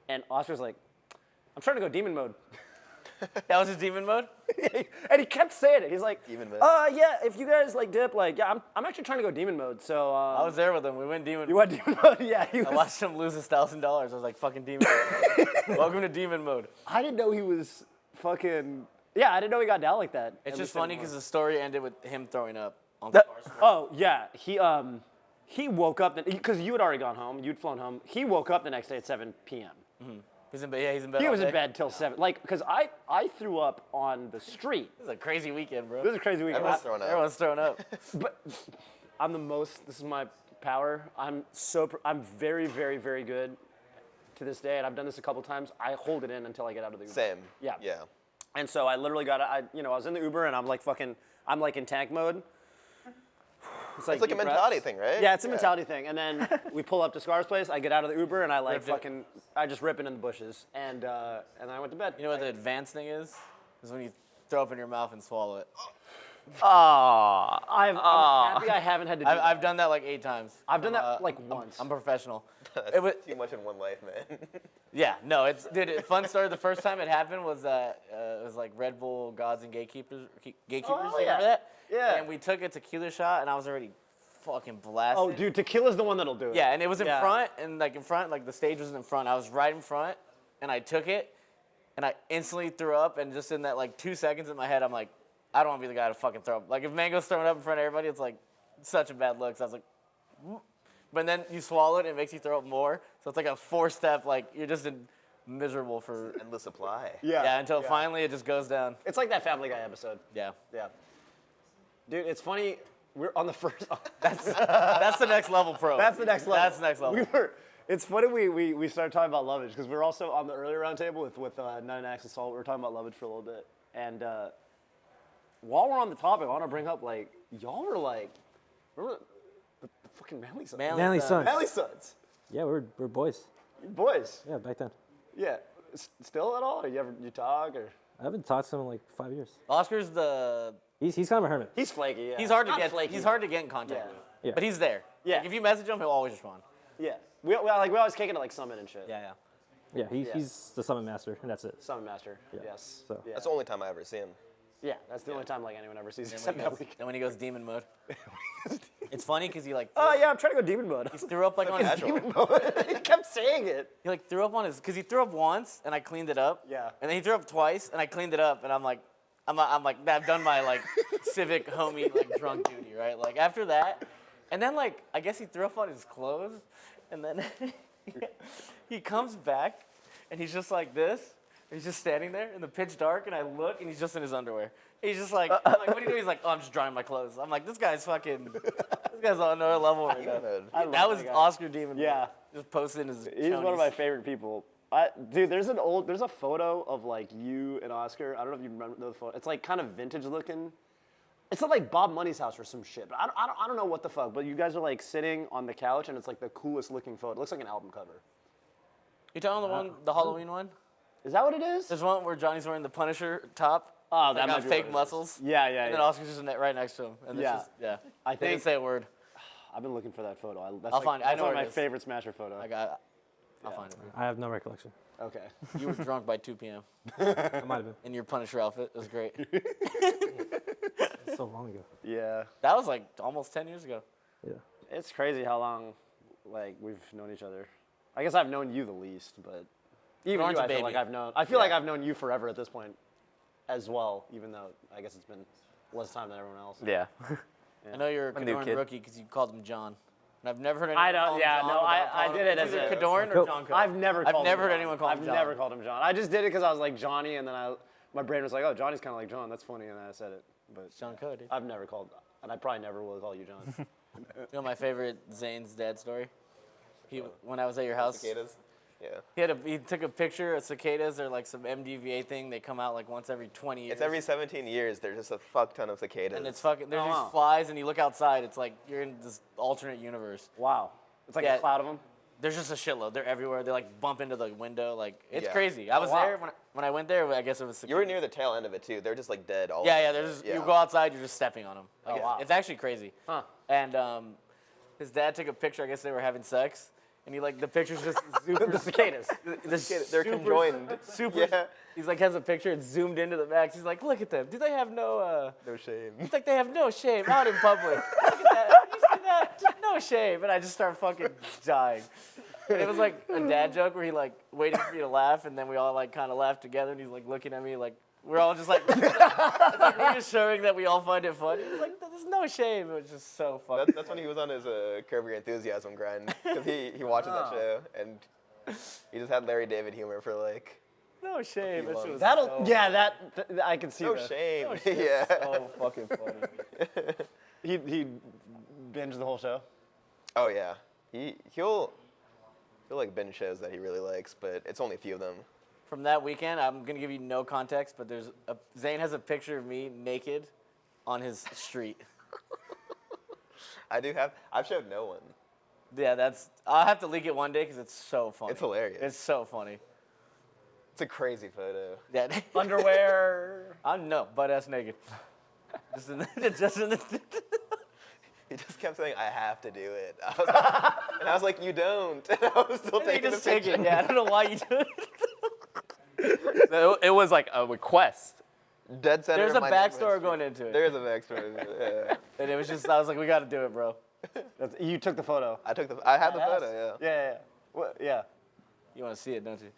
S1: and Oscar's like, I'm trying to go demon mode.
S2: That was his demon mode.
S1: And he kept saying it. He's like,
S3: Demon mode?
S1: yeah, if you guys like dip, like, yeah, I'm actually trying to go demon mode. So
S2: I was there with him. We went demon.
S1: You went demon mode? Yeah.
S2: I watched him lose $1,000. I was like, fucking demon mode. Welcome to demon mode.
S1: I didn't know he was fucking. Yeah, I didn't know he got down like that.
S2: It's
S1: At
S2: just
S1: least
S2: funny
S1: anymore.
S2: because the story ended with him throwing up on
S1: That-
S2: the bar.
S1: Oh yeah, he woke up because you had already gone home. You'd flown home. He woke up the next day at 7 p.m.
S2: He's in bed. Yeah, he's in bed.
S1: He
S2: all
S1: was in
S2: day.
S1: bed till 7. Like, because I threw up on the street.
S2: This is a crazy weekend, bro.
S1: This is a crazy weekend.
S3: Everyone's throwing up.
S2: Everyone's throwing up.
S1: But I'm the most. This is my power. I'm very, very, very good to this day, and I've done this a couple times. I hold it in until I get out of the Uber.
S3: Same.
S1: Yeah.
S3: Yeah.
S1: And so I literally I was in the Uber and I'm like in tank mode. It's
S3: It's like a
S1: deep
S3: mentality
S1: breaths.
S3: thing, right?
S1: Yeah, it's a mentality thing. And then we pull up to Scar's place. I get out of the Uber and I
S2: Ripped it.
S1: I just rip it in the bushes. And then I went to bed.
S2: You know what the advanced thing is? Is when you throw up in your mouth and swallow it.
S1: I'm happy I haven't had to do that.
S2: I've done that like 8 times.
S1: I've done that like once.
S2: I'm professional.
S3: That's
S2: It was,
S3: too much in one life, man.
S2: yeah, no, it's dude. Fun story. The first time it happened was it was like Red Bull Gods and Gatekeepers. Gatekeepers,
S1: Oh,
S2: you
S1: yeah.
S2: remember that?
S1: Yeah.
S2: And we took a tequila shot, and I was already fucking blasted.
S1: Oh, dude, tequila's the one that'll do it.
S2: Yeah, and it was in
S1: Yeah.
S2: front, and like the stage was in front. I was right in front, and I took it, and I instantly threw up, and just in that like 2 seconds in my head, I'm like, I don't want to be the guy to fucking throw up. Like if Mang0's throwing up in front of everybody, it's like such a bad look. So I was like, but then you swallow it and it makes you throw up more. So it's like a 4-step, like you're just miserable for
S3: Endless supply.
S2: yeah until finally it just goes down.
S1: It's like that Family Guy episode.
S2: Yeah.
S1: Yeah. Dude, it's funny. We're on the first.
S2: That's the next level pro.
S1: That's the next level.
S2: That's the next level.
S1: It's funny we started talking about lovage because we're also on the earlier roundtable with Nine Axe Assault. We were talking about lovage for a little bit, and while we're on the topic, I want to bring up like y'all were like, remember the fucking Manly Sons?
S4: Manly Sons.
S1: Manly Sons.
S4: Yeah, we're boys.
S1: Boys.
S4: Yeah, back then.
S1: Yeah. Still at all? Or you talk or?
S4: I haven't talked to him in like 5 years.
S2: Oscar's the
S4: He's kind of a hermit.
S1: He's flaky. Yeah.
S2: he's hard to
S1: Not
S2: get
S1: flaky.
S2: he's hard to get in contact
S1: Yeah.
S2: with.
S4: Yeah.
S2: But he's there.
S1: Yeah.
S2: Like, if you message him, he'll always respond.
S1: Yeah. We always kick it at like Summit and shit.
S2: Yeah.
S4: Yeah, he's the summon master, and that's it.
S1: Summon Master.
S4: Yeah.
S1: Yes.
S4: So.
S1: Yeah.
S3: That's the only time I ever see him.
S1: Yeah. That's the only time like anyone ever sees
S2: Then
S1: except
S2: when, he
S1: that
S2: goes,
S1: week.
S2: then when he goes demon mode. It's funny because he like
S1: Oh yeah, I'm trying to go demon mode.
S2: threw up like on his
S3: casual.
S1: Demon mode. He kept saying it.
S2: he like threw up on his because he threw up once and I cleaned it up.
S1: Yeah.
S2: And then he threw up twice and I cleaned it up and I'm like I've done my like civic homie like drunk duty, right? Like after that, and then like I guess he threw up on his clothes, and then he comes back, and he's just like this. He's just standing there in the pitch dark, and I look, and he's just in his underwear. He's just like, I'm like, what are you doing? He's like, oh, I'm just drying my clothes. I'm like, this guy's on another level right now.
S1: I love
S2: That was
S1: guy.
S2: Oscar Demon.
S1: Yeah.
S2: Just posting his.
S1: He's one of my favorite people. Dude, there's a photo of like you and Oscar. I don't know if you remember the photo. It's like kind of vintage looking. It's at like Bob Money's house or some shit. But I don't know what the fuck. But you guys are like sitting on the couch and it's like the coolest looking photo. It looks like an album cover.
S2: You telling the Halloween one?
S1: Is that what it is?
S2: There's one where Johnny's wearing the Punisher top.
S1: Oh,
S2: That
S1: that might
S2: got
S1: be
S2: fake
S1: what it is.
S2: muscles.
S1: Yeah.
S2: And then Oscar's just right next to him. And it's
S1: Yeah.
S2: just, yeah.
S1: I
S2: They didn't
S1: think
S2: say a word.
S1: I've been looking for that photo.
S2: I'll find it. I
S1: That's
S2: know
S1: one of
S2: where
S1: my
S2: it is.
S1: favorite Smasher photo.
S2: I'll find it.
S4: I have no recollection.
S1: Okay.
S2: You were drunk by 2 p.m.
S4: I might have been.
S2: in your Punisher outfit. It was great.
S4: It's so long ago.
S1: Yeah.
S2: That was like almost 10 years ago.
S4: Yeah.
S1: It's crazy how long like we've known each other. I guess I've known you the least, but even
S2: Lauren's
S1: you,
S2: a
S1: I feel
S2: baby.
S1: like I've known. I feel like I've known you forever at this point, as well. Even though I guess it's been less time than everyone else.
S5: Yeah.
S2: I know you're a
S5: I'm a new
S2: Kodorin
S5: kid.
S2: rookie because you called him John. And I've never heard anyone
S1: I don't.
S2: call him
S1: Yeah.
S2: John
S1: No.
S2: without
S1: I
S2: calling
S1: did
S2: him.
S1: it as
S2: Is it
S1: a.
S2: Kodorin or John Code?
S1: I've never
S2: heard anyone call him
S1: I've
S2: John.
S1: never called him John. I just did it because I was like Johnny, and then my brain was like, oh, Johnny's kind of like John. That's funny, and then I said it. But
S2: John Code, dude.
S1: I've never called, and I probably never will call you John.
S2: You know my favorite Zane's dad story? When I was at your house,
S3: Cicadas? Yeah.
S2: he took a picture of cicadas. They're like some MDVA thing. They come out like once every 20 years.
S3: It's every 17 years. There's just a fuck ton of cicadas.
S2: And it's fucking, there's
S1: Oh,
S2: these
S1: wow.
S2: flies and you look outside, it's like you're in this alternate universe.
S1: Wow. It's like
S2: Yeah.
S1: a cloud of them.
S2: There's just a shitload. They're everywhere. They like bump into the window. Like it's
S3: Yeah.
S2: crazy. I was
S1: wow.
S2: there when I went there. I guess it was.
S3: You were near the tail end of it too. They're just like dead all.
S2: Yeah. There's just,
S3: Yeah.
S2: you go outside, you're just stepping on them. Like,
S1: Oh, wow.
S2: It's actually crazy.
S1: Huh.
S2: And his dad took a picture. I guess they were having sex, and he like the picture's just super.
S1: The cicadas.
S2: They're
S3: They're conjoined.
S2: Super.
S3: Yeah.
S2: He's like has a picture. It's zoomed into the max. He's like, look at them. Do they have no?
S3: No shame.
S2: It's like they have no shame out in public. Look at that. You see that? Just no shame. And I just start fucking dying. And it was like a dad joke where he like waited for me to laugh, and then we all like kind of laughed together, and he's like looking at me like we're all just like, it's like we're just showing that we all find it funny. He's like, there's no shame. It was just so funny.
S3: That's when he was on his Curb Your Enthusiasm grind because he watches that show and he just had Larry David humor for like
S2: No shame. That shit was
S1: That'll.
S2: so,
S1: Yeah. That I can see
S3: no
S1: that.
S3: shame.
S2: that shit was
S3: Yeah.
S2: so fucking funny.
S1: He binged the whole show.
S3: Oh yeah. He'll like binge shows that he really likes, but it's only a few of them.
S2: From that weekend, I'm gonna give you no context, but Zayn has a picture of me naked on his street.
S3: I've showed no one.
S2: Yeah, I'll have to leak it one day because it's so funny.
S3: It's hilarious.
S2: It's so funny.
S3: It's a crazy photo.
S2: Yeah.
S1: Underwear.
S2: I'm butt ass naked. just in the
S3: He just kept saying, "I have to do it," and I was like, "You don't." And I was still
S2: you
S3: taking the
S2: just take
S3: picture.
S2: it. Yeah, I don't know why you do it.
S5: It was like a request.
S3: Dead center.
S2: There's
S3: of
S2: a
S3: my
S2: backstory
S3: neighborhood.
S2: going into it.
S3: There's a backstory. Yeah.
S2: And it was just, I was like, we got to do it, bro.
S1: You took the photo.
S3: I had the photo. Yeah.
S1: Yeah. What, yeah.
S2: You want to see it, don't you?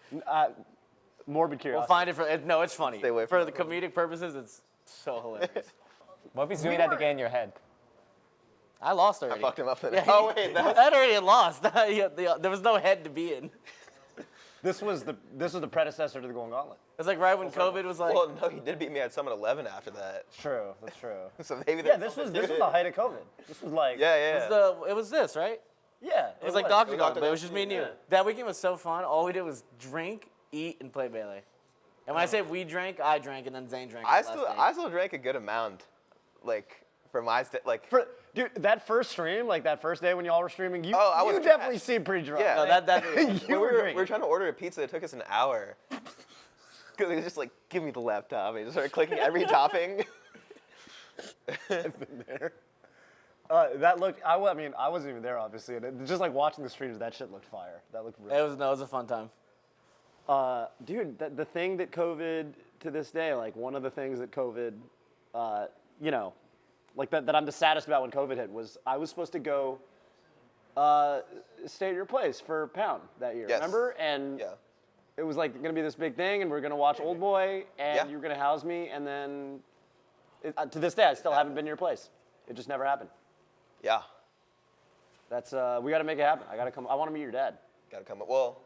S1: Morbid
S2: We'll
S1: curiosity.
S2: find it no, it's funny.
S3: Stay away
S2: for
S3: from
S2: the comedic purposes, it's so hilarious.
S5: What if he's doing that to get in your head?
S2: I lost
S3: I
S2: already.
S3: fucked him up.
S2: Yeah,
S3: Oh wait, that was,
S2: I already had lost. There was no head to be in.
S1: This was the predecessor to the Golden Gauntlet.
S2: It's like right when COVID was like.
S3: well, no, he did beat me at Summit 11 after that.
S1: True, that's true.
S3: So maybe
S1: Yeah,
S3: that's
S1: this was the height of COVID. This was like
S3: Yeah.
S2: It was this, right?
S1: yeah.
S2: It was like Dr.
S3: Dr.
S2: but it was just me and you.
S1: Yeah.
S2: That weekend was so fun. All we did was drink, eat, and play Melee. And when I say we drank, I drank, and then Zain drank.
S3: I
S2: the last
S3: still
S2: day.
S3: I still drank a good amount, like for my like.
S1: Dude, that first stream, like that first day when y'all were streaming, you
S3: I was
S1: definitely seemed pretty drunk.
S3: Yeah.
S2: No, that
S1: You
S3: we
S1: were
S3: were
S1: drinking.
S3: trying to order a pizza. It took us an hour. Because he was just like, give me the laptop. And he just started clicking every topping.
S1: there. That looked. I mean, I wasn't even there, obviously. And just like watching the streams, that shit looked fire. That looked really.
S2: it was a fun time.
S1: Dude, the thing that COVID to this day, like one of the things that COVID, you know, like that I'm the saddest about when COVID hit was I was supposed to go stay at your place for Pound that year.
S3: Yes.
S1: Remember? And
S3: Yeah.
S1: it was like gonna be this big thing, and we're gonna watch Old Boy, and
S3: Yeah.
S1: you were gonna house me, and then to this day I still haven't been to your place. It just never happened.
S3: Yeah.
S1: That's we got to make it happen. I got to come. I want to meet your dad.
S3: Gotta come up. Well,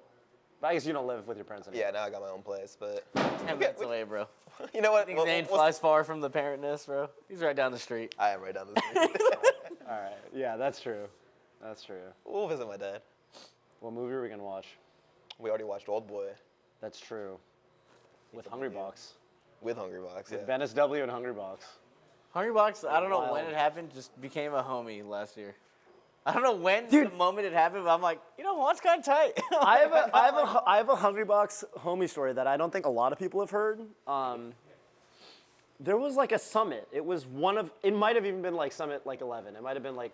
S1: But I guess you don't live with your parents anymore.
S3: yeah, now I got my own place. But
S2: 10 minutes away, bro.
S3: you know what?
S2: I think Zain flies far from the parentness, bro. He's right down the street.
S3: I am right down the street.
S1: All right. Yeah, that's true. That's true.
S3: We'll visit my dad.
S1: What movie are we gonna watch?
S3: We already watched Old Boy
S1: That's true. With Hungry Box.
S3: with Hungry Box. Yeah.
S1: With Ben SW and Hungry Box.
S2: Hungry Box, I don't know when
S1: Wild.
S2: it happened, just became a homie last year. I don't know when the moment it happened, but I'm like, you know, Juan's kind of tight.
S1: I have a Hungry Box homie story that I don't think a lot of people have heard. There was like a summit. It was it might have even been like Summit like 11. It might have been like,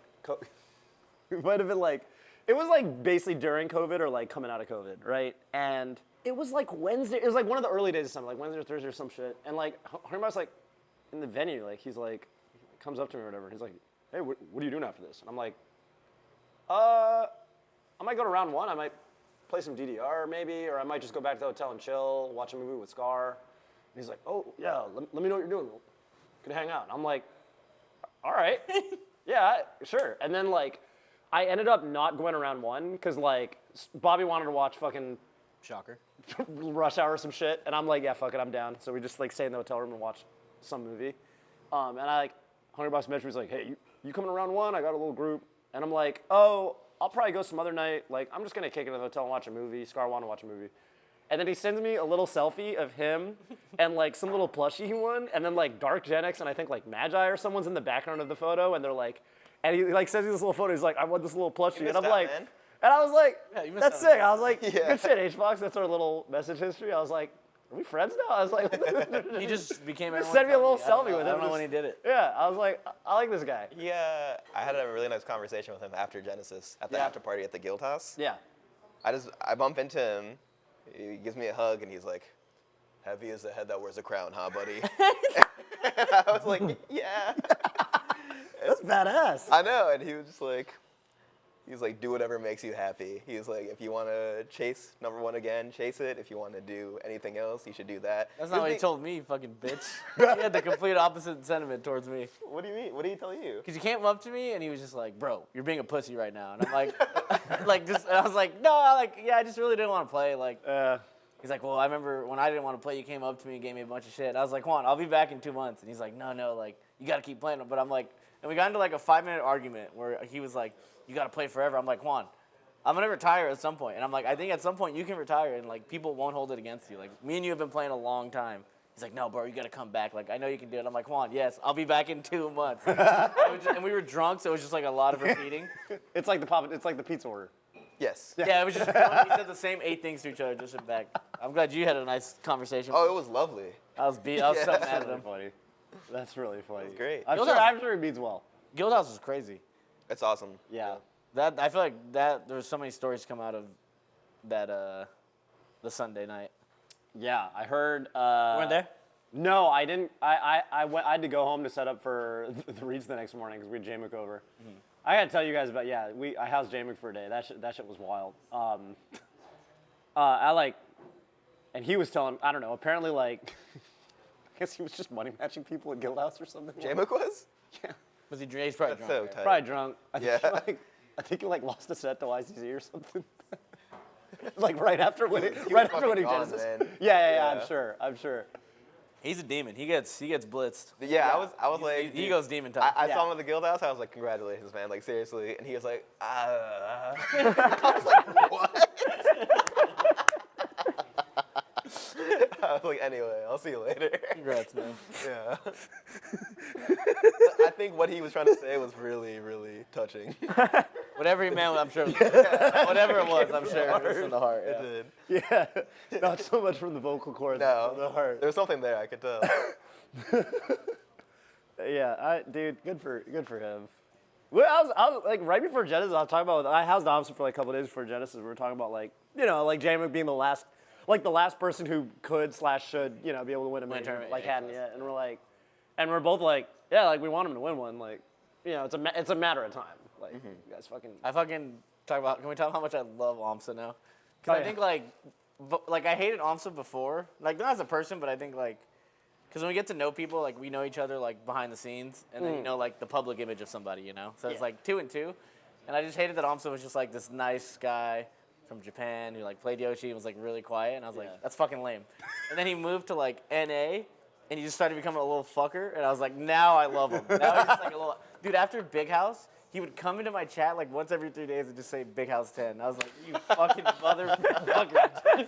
S1: it might have been like, it was like basically during COVID or like coming out of COVID, right? And it was like Wednesday. It was like one of the early days of Summit, like Wednesday or Thursday or some shit. And like Hungry Box like in the venue, like he's like, comes up to me or whatever. He's like, hey, what are you doing after this? And I'm like, I might go to round one. I might play some DDR maybe, or I might just go back to the hotel and chill, watch a movie with Scar. And he's like, oh, yeah, let me know what you're doing. Can hang out. And I'm like, all right. Yeah, sure. And then, like, I ended up not going to round one because, like, Bobby wanted to watch fucking
S2: Shocker.
S1: Rush Hour or some shit. And I'm like, yeah, fuck it, I'm down. So we just, like, stay in the hotel room and watch some movie. And I, like, Hungry Box messaged me, was like, hey, you coming to round one? I got a little group. And I'm like, oh, I'll probably go some other night. Like, I'm just going to kick it in the hotel and watch a movie. Scar wanted to watch a movie. And then he sends me a little selfie of him and, like, some little plushie he won. And then, like, Dark Gen X and I think, like, Magi or someone's in the background of the photo. And they're like, and he, like, sends me this little photo. He's like, I want this little plushie. And
S3: missed
S1: I'm
S3: out,
S1: like,
S3: man.
S1: and I was like,
S2: you missed
S1: that's
S2: out.
S1: sick. I was like,
S3: Yeah.
S1: good shit, H-Box. That's our little message history. I was like, are we friends now? I was like,
S2: He just became
S1: Just
S2: everyone's
S1: send me a little
S2: homie. I don't
S1: selfie
S2: know.
S1: with
S2: I
S1: him.
S2: don't know when he did it.
S1: yeah, I was like, I like this guy.
S3: Yeah, I had a really nice conversation with him after Genesis at the
S1: Yeah.
S3: after party at the Guild House.
S1: Yeah.
S3: I bump into him. He gives me a hug and he's like, "Heavy is the head that wears a crown, huh, buddy?" And I was like, "Yeah."
S1: That's badass.
S3: I know, and he was just like, do whatever makes you happy. He's like, if you want to chase number one again, chase it. If you want to do anything else, you should do that.
S2: That's not what he told me, you fucking bitch. He had the complete opposite sentiment towards me.
S3: What do you mean? What did he tell you?
S2: Because he came up to me and he was just like, bro, you're being a pussy right now. And I'm like, and I was like, no, I just really didn't want to play. Like, he's like, well, I remember when I didn't want to play, you came up to me and gave me a bunch of shit. And I was like, Juan, I'll be back in 2 months. And he's like, no, like, you got to keep playing. But I'm like, and we got into like a 5-minute argument where he was like, you got to play forever. I'm like, Juan, I'm going to retire at some point. And I'm like, I think at some point you can retire and like people won't hold it against you. Like, me and you have been playing a long time. He's like, no, bro, you got to come back. Like, I know you can do it. I'm like, Juan, yes, I'll be back in 2 months. And we were drunk, so it was just like a lot of repeating.
S1: It's like the pizza order.
S3: Yes.
S2: Yeah, it was just drunk. We said the same 8 things to each other, just in back. I'm glad you had a nice conversation.
S3: Oh, it was lovely.
S2: I was so
S3: Yeah.
S2: mad at
S1: That's
S2: him.
S1: really funny. That's really funny.
S3: That's great.
S1: I'm sure he means well.
S2: Guildhouse was crazy.
S3: It's awesome.
S1: Yeah.
S2: That I feel like that there was so many stories come out of that the Sunday night.
S1: Yeah, I heard.
S2: You weren't there?
S1: No, I didn't. I went. I had to go home to set up for the reads the next morning because we had J-Mick over.
S2: Mm-hmm.
S1: I gotta tell you guys about I housed J-Mick for a day. That shit was wild. And he was telling, I don't know, apparently like, I guess he was just money matching people at Guildhouse or something.
S3: J-Mick was?
S1: Yeah.
S2: Was he? He's probably
S3: That's
S2: drunk.
S3: so
S2: right?
S3: tight.
S1: Probably drunk.
S3: Yeah.
S1: I think he like lost a set to YCZ or something. Like right after winning,
S3: He
S1: right
S3: was
S1: after winning
S3: fucking gone,
S1: Genesis.
S3: man.
S1: Yeah, I'm
S3: Yeah.
S1: sure. I'm sure.
S2: He's a demon. He gets blitzed.
S3: Yeah, I was like,
S2: He goes demon time.
S3: I
S1: Yeah.
S3: saw him at the guild house. I was like, congratulations, man. Like seriously. And he was like, I was like, what? I was like, anyway, I'll see you later.
S2: Congrats, man.
S3: Yeah. I think what he was trying to say was really, really touching.
S2: Whatever he meant, I'm sure. Whatever it was, I'm sure it was from the heart. Yeah.
S3: It did.
S1: Yeah, not so much from the vocal cords,
S3: No,
S1: from the heart.
S3: there was something there. I could tell.
S1: Yeah, dude, good for him. Well, I was like right before Genesis. I was talking about I housed Thompson for like a couple of days before Genesis. We were talking about like like J-Mac being the last person who could / should be able to win a major,
S2: tournament,
S1: like
S2: yeah,
S1: hadn't yet. And we're both like, yeah, like we want him to win one. Like, it's a matter of time. Like, you guys fucking.
S2: I fucking talk about. Can we talk about how much I love Amsa now? Because
S1: Oh,
S2: I
S1: yeah.
S2: think like I hated Amsa before. Like not as a person, but I think like. Because when we get to know people, like we know each other like behind the scenes, and then you know like the public image of somebody, So it's
S1: Yeah.
S2: like 2 and 2, and I just hated that Amsa was just like this nice guy from Japan who like played Yoshi and was like really quiet, and I was like, that's fucking lame. And then he moved to like NA, and he just started becoming a little fucker, and I was like, now I love him. Now he's just like a little dude. After Big House, he would come into my chat like once every 3 days and just say Big House 10. I was like, you fucking motherfucker.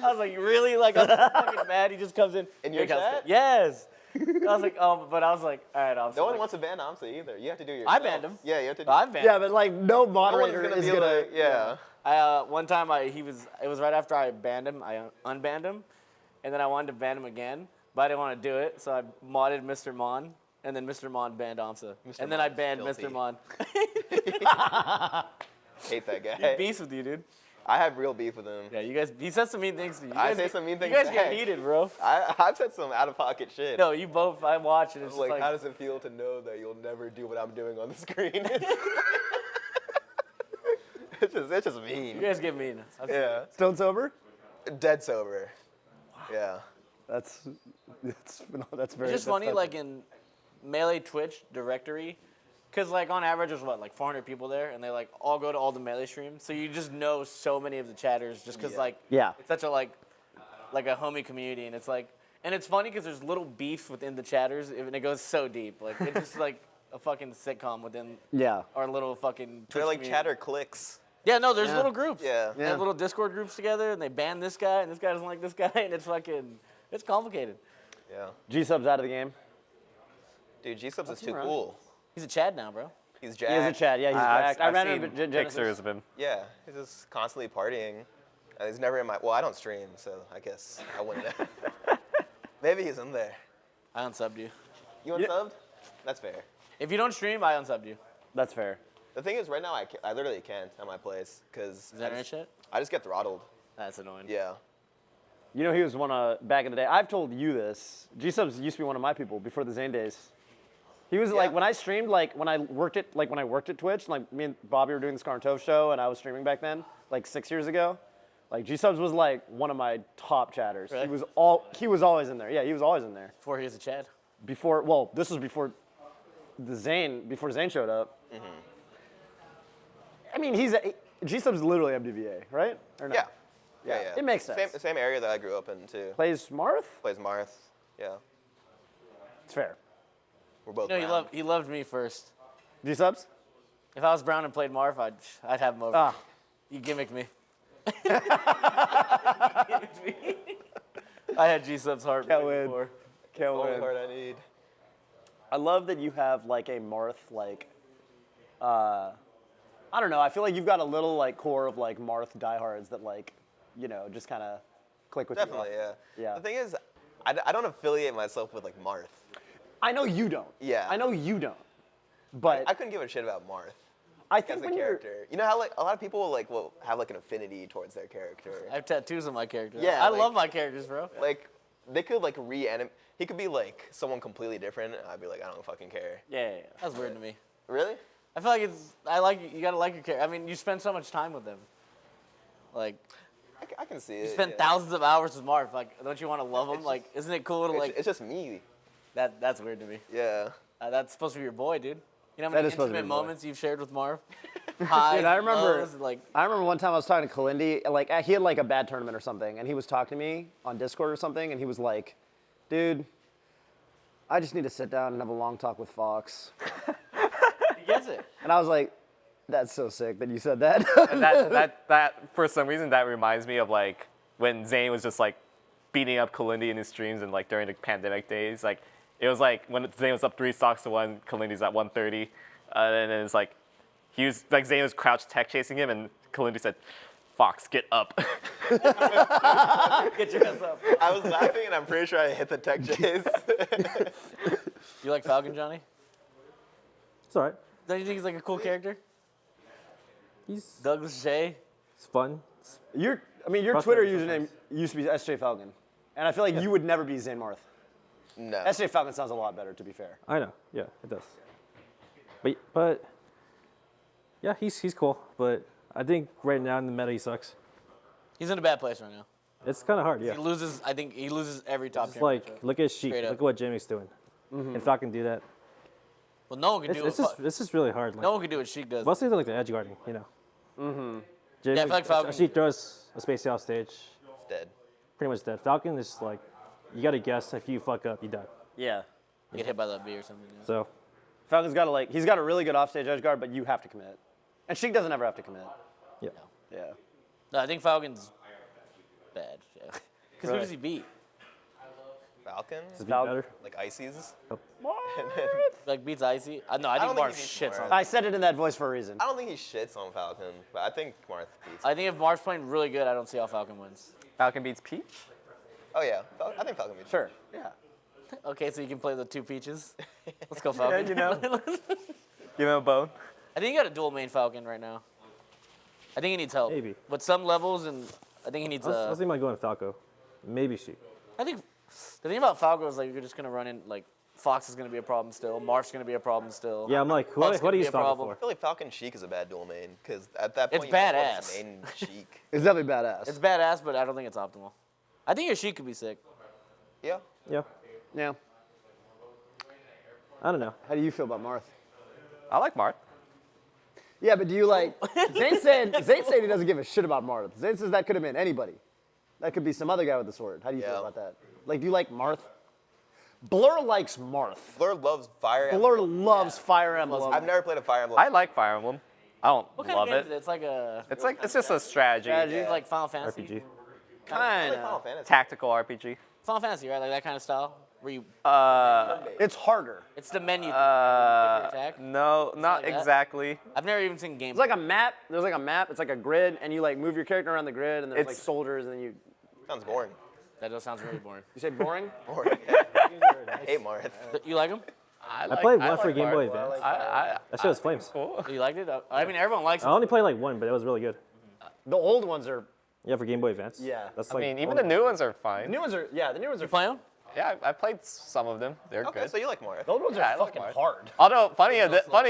S2: I was like, really? Like, I'm fucking mad. He just comes in.
S3: In your
S2: Big House
S3: chat?
S2: 10. Yes. I was like, but I was like, all right, Amsa.
S3: No one
S2: like,
S3: wants to ban Amsa either. You have to do it
S2: I
S3: yourself.
S2: banned him.
S3: Yeah, you have to do
S2: I've banned
S1: Yeah, but like no
S3: No one's
S1: moderator
S3: gonna
S1: is
S3: be able
S1: gonna.
S3: to, yeah.
S2: One time it was right after I banned him. I unbanned him, and then I wanted to ban him again, but I didn't want to do it, so I modded Mr. Mon, and then Mr. Mon banned Amsa, and then I
S3: Mon's
S2: banned
S3: filthy.
S2: Mr. Mon.
S3: Hate that
S2: He
S3: guy.
S2: beefs with you, dude.
S3: I have real beef with him.
S2: Yeah, you guys. He says some mean things to you.
S3: I say some mean things
S2: You guys get
S3: back.
S2: heated, bro.
S3: I've said some out of pocket shit.
S2: No, you both. I watch it. It's just
S3: Like,
S2: like
S3: how does it feel to know that you'll never do what I'm doing on the screen? it's just mean.
S2: you guys get mean.
S3: Yeah.
S1: Stone sober.
S3: Dead sober. Yeah.
S1: That's very.
S2: It's just
S1: that's
S2: funny,
S1: touching.
S2: like in Melee Twitch directory, because like on average there's what, like 400 people there, and they like all go to all the Melee streams, so you just know so many of the chatters just because
S3: Yeah.
S2: like
S1: Yeah.
S2: it's such a like a homie community, and it's like, and it's funny because there's little beef within the chatters, and it goes so deep, like it's just like a fucking sitcom within
S1: Yeah.
S2: our little fucking Twitch
S3: They're like
S2: community.
S3: chatter cliques.
S2: Yeah, no, there's
S1: Yeah.
S2: little groups.
S3: Yeah.
S2: They have little Discord groups together, and they ban this guy, and this guy doesn't like this guy, and it's fucking, it's complicated.
S3: Yeah.
S1: G-Sub's out of the game.
S3: Dude, G-Subs is
S1: he
S3: too
S1: right?
S3: cool.
S2: He's a Chad now, bro.
S3: He's
S1: He is a
S3: jacked.
S1: Chad. Yeah, he's jacked. I ran
S5: seen
S1: into Genesis.
S5: pictures of him.
S3: Yeah. He's just constantly partying. And he's never in my. Well, I don't stream, so I guess I wouldn't know. Maybe he's in there.
S2: I unsubbed you.
S3: You unsubbed? That's fair.
S2: If you don't stream, I unsubbed you.
S1: That's fair.
S3: The thing is, right now, I literally can't at my place because
S2: Is that right shit?
S3: I just get throttled.
S2: That's annoying.
S3: Yeah.
S1: You know, he was one of back in the day. I've told you this. G-Subs used to be one of my people before the Zain days. He was like when I streamed, like when I worked at Twitch, like me and Bobby were doing the Scar and Toph show, and I was streaming back then, like 6 years ago. Like G-Subs was like one of my top chatters.
S2: Really?
S1: He was always in there. Yeah, he was always in there.
S2: Before he was a Chad.
S1: This was before Zain showed up.
S3: Mm-hmm.
S1: I mean, G-Sub's literally MDVA, right? Or no?
S3: Yeah. Yeah.
S1: It makes sense.
S3: Same area that I grew up in too.
S1: Plays Marth?
S3: Plays Marth. Yeah.
S1: It's fair.
S3: We're both.
S2: No,
S3: brown.
S2: he loved me first.
S1: G-Subs?
S2: If I was brown and played Marv, I'd have him over.
S1: Ah.
S2: You gimmick me. I had G-Sub's heart
S1: Can't
S2: way
S1: win.
S2: before.
S1: Can't
S3: Only
S1: win.
S3: heart I need.
S1: I love that you have like a Marth like I don't know, I feel like you've got a little like core of like Marth diehards that like, just kind of click with
S3: Definitely,
S1: you.
S3: yeah.
S1: Yeah.
S3: The thing is, I don't affiliate myself with like Marth.
S1: I know you don't.
S3: Yeah.
S1: I know you don't. But
S3: I couldn't give a shit about Marth
S1: I
S3: as
S1: think
S3: a
S1: when you're
S3: character. You know how like a lot of people like will have like an affinity towards their character.
S2: I have tattoos on my character.
S3: Yeah,
S2: I
S3: like-
S2: love my characters, bro.
S3: Like they could like reanimate. He could be like someone completely different, and I'd be like, I don't fucking care.
S1: yeah.
S2: That's weird to me.
S3: Really?
S2: I feel like you gotta like your character. I mean, you spend so much time with them. Like,
S3: I can see it.
S2: you spend
S3: yeah.
S2: thousands of hours with Marv. Like, don't you want to love him?
S3: It's
S2: Like, isn't it cool to
S3: It's,
S2: like
S3: it's just me.
S2: that? That's weird to me.
S3: Yeah.
S2: That's supposed to be your boy, dude. You know how
S1: That
S2: many
S1: is supposed to be
S2: intimate
S1: your boy.
S2: moments you've shared with Marv? Highs,
S1: Dude, I remember.
S2: lows, like
S1: I remember one time I was talking to Kalindi. Like he had like a bad tournament or something, and he was talking to me on Discord or something, and he was like, "Dude, I just need to sit down and have a long talk with Fox."
S2: he gets it.
S1: And I was like, "That's so sick that you said that."
S5: And that for some reason that reminds me of like when Zain was just like beating up Kalindi in his streams and like during the pandemic days. Like it was like when Zain was up 3 stocks to 1, Kalindi's at 130, and then it's like he was like Zain was crouch tech chasing him, and Kalindi said, "Fox, get up."
S2: Get your ass up.
S3: I was laughing, and I'm pretty sure I hit the tech chase.
S2: You like Falcon, Johnny?
S4: It's alright.
S2: Don't you think he's like a cool character?
S4: He's
S2: Douglas J.
S4: it's fun.
S1: Your Twitter
S4: Frustrating
S1: username used to be S2J Falcon, and I feel like you would never be Zain Marth.
S3: No.
S1: S2J Falcon sounds a lot better, to be fair.
S4: I know. Yeah, it does. But yeah, he's cool. But I think right now in the meta he sucks.
S2: He's in a bad place right now.
S4: It's kind of hard. Yeah.
S2: He loses. I think he loses every top.
S4: It's like
S2: championship.
S4: look at Sheik.
S2: Straight up.
S4: Look at what Jimmy's doing. If Falcon do that,
S2: Well, no one can do
S4: it's
S2: it.
S4: just really hard. Like,
S2: No one can do what Sheik does.
S4: mostly like the edge guarding, you know. Jimmy,
S2: Yeah, I feel like Falcon-
S4: Sheik throws a space off stage,
S3: It's dead.
S4: pretty much dead. Falcon is like, you gotta guess. If you fuck up, you die.
S1: Yeah.
S2: Get hit by that B or something. Yeah.
S4: So
S1: Falcon's got he's got a really good offstage edge guard, but you have to commit. And Sheik doesn't ever have to commit.
S4: yeah.
S1: Yeah.
S2: No, I think Falcon's bad. Yeah. Because who does he beat?
S3: Falcon?
S4: Does it be
S1: Falcon-
S4: better?
S3: Like Ices?
S2: Like beats Icy? No, I
S3: don't
S2: think
S3: think
S2: Marv
S3: he beats
S2: shits
S3: Marv.
S2: on.
S1: I said it in that voice for a reason.
S3: I don't think he shits on Falcon, but I think Marth beats him.
S2: I think if Marv's playing really good, I don't see how Falcon wins.
S5: Falcon beats Peach.
S3: Oh, yeah. I think Falcon beats him.
S1: Sure. Yeah.
S2: Okay, so you can play the 2 peaches. Let's go Falcon.
S1: you know.
S5: Give him a bone.
S2: I think you got a dual main Falcon right now. I think he needs help.
S4: Maybe.
S2: With some levels, and I think he needs
S4: I was thinking about going Falco. Maybe Sheik.
S2: I think the thing about Falco is like you're just gonna run in like Fox is gonna be a problem still. Marf's gonna be a problem still.
S4: Yeah, I'm like,
S2: Buff's
S4: what
S2: gonna
S4: are you
S2: be a
S4: stopping
S2: problem.
S3: I
S4: for?
S3: feel like Falcon Sheik is a bad dual main, because at that point,
S2: It's
S3: you might as well
S2: badass.
S3: just main Sheik.
S1: It's definitely badass.
S2: It's badass, but I don't think it's optimal. I think your Sheik could be sick.
S3: Yeah.
S4: Yeah.
S1: Yeah.
S4: I don't know.
S1: How do you feel about Marth?
S5: I like Marth.
S1: Yeah, but do you like Zain said he doesn't give a shit about Marth. Zain says that could have been anybody. That could be some other guy with the sword. How do you feel
S3: Yeah.
S1: about that? Like, do you like Marth? Blur likes Marth.
S3: Blur loves Fire
S1: Blur
S3: Emblem.
S1: loves Fire Emblem.
S3: I've never played a Fire Emblem.
S5: I like Fire Emblem. I don't
S2: What kind
S5: love
S2: of game is
S5: it.
S2: it? It's like a
S5: It's just a strategy.
S1: Strategy.
S2: like Final Fantasy.
S4: RPG.
S3: I like
S1: Kinda.
S3: Final Fantasy.
S5: Tactical RPG.
S2: Final Fantasy, right? Like that kind of style where you
S1: It's harder.
S2: it's the menu. attack.
S5: No, not
S2: like that?
S5: exactly.
S2: I've never even seen games.
S1: It's like a map. There's like a map. It's like a grid, and you like move your character around the grid, and there's like
S5: It's-
S1: soldiers, and then you.
S3: Sounds boring.
S2: That does sounds really boring.
S1: You say boring?
S3: Boring. I hate Marth.
S2: You like them?
S4: I played one for Game Boy Advance.
S5: I
S4: That shit was flames.
S5: cool.
S2: You liked it? I mean, everyone likes
S4: I
S2: it.
S4: only played like one, but it was really good.
S1: The old ones are.
S4: Yeah, for Game Boy Advance.
S1: Yeah.
S4: That's
S5: I
S4: like.
S5: mean, even the new ones are
S1: The
S5: fine.
S1: new ones are. Yeah, the new ones are.
S2: You play them?
S5: Yeah, I played some of them. They're
S3: Okay,
S5: good.
S3: so you like Marth.
S1: The old ones
S5: Yeah, I
S1: are
S5: like
S1: fucking
S5: Marth.
S1: hard.
S5: Although funny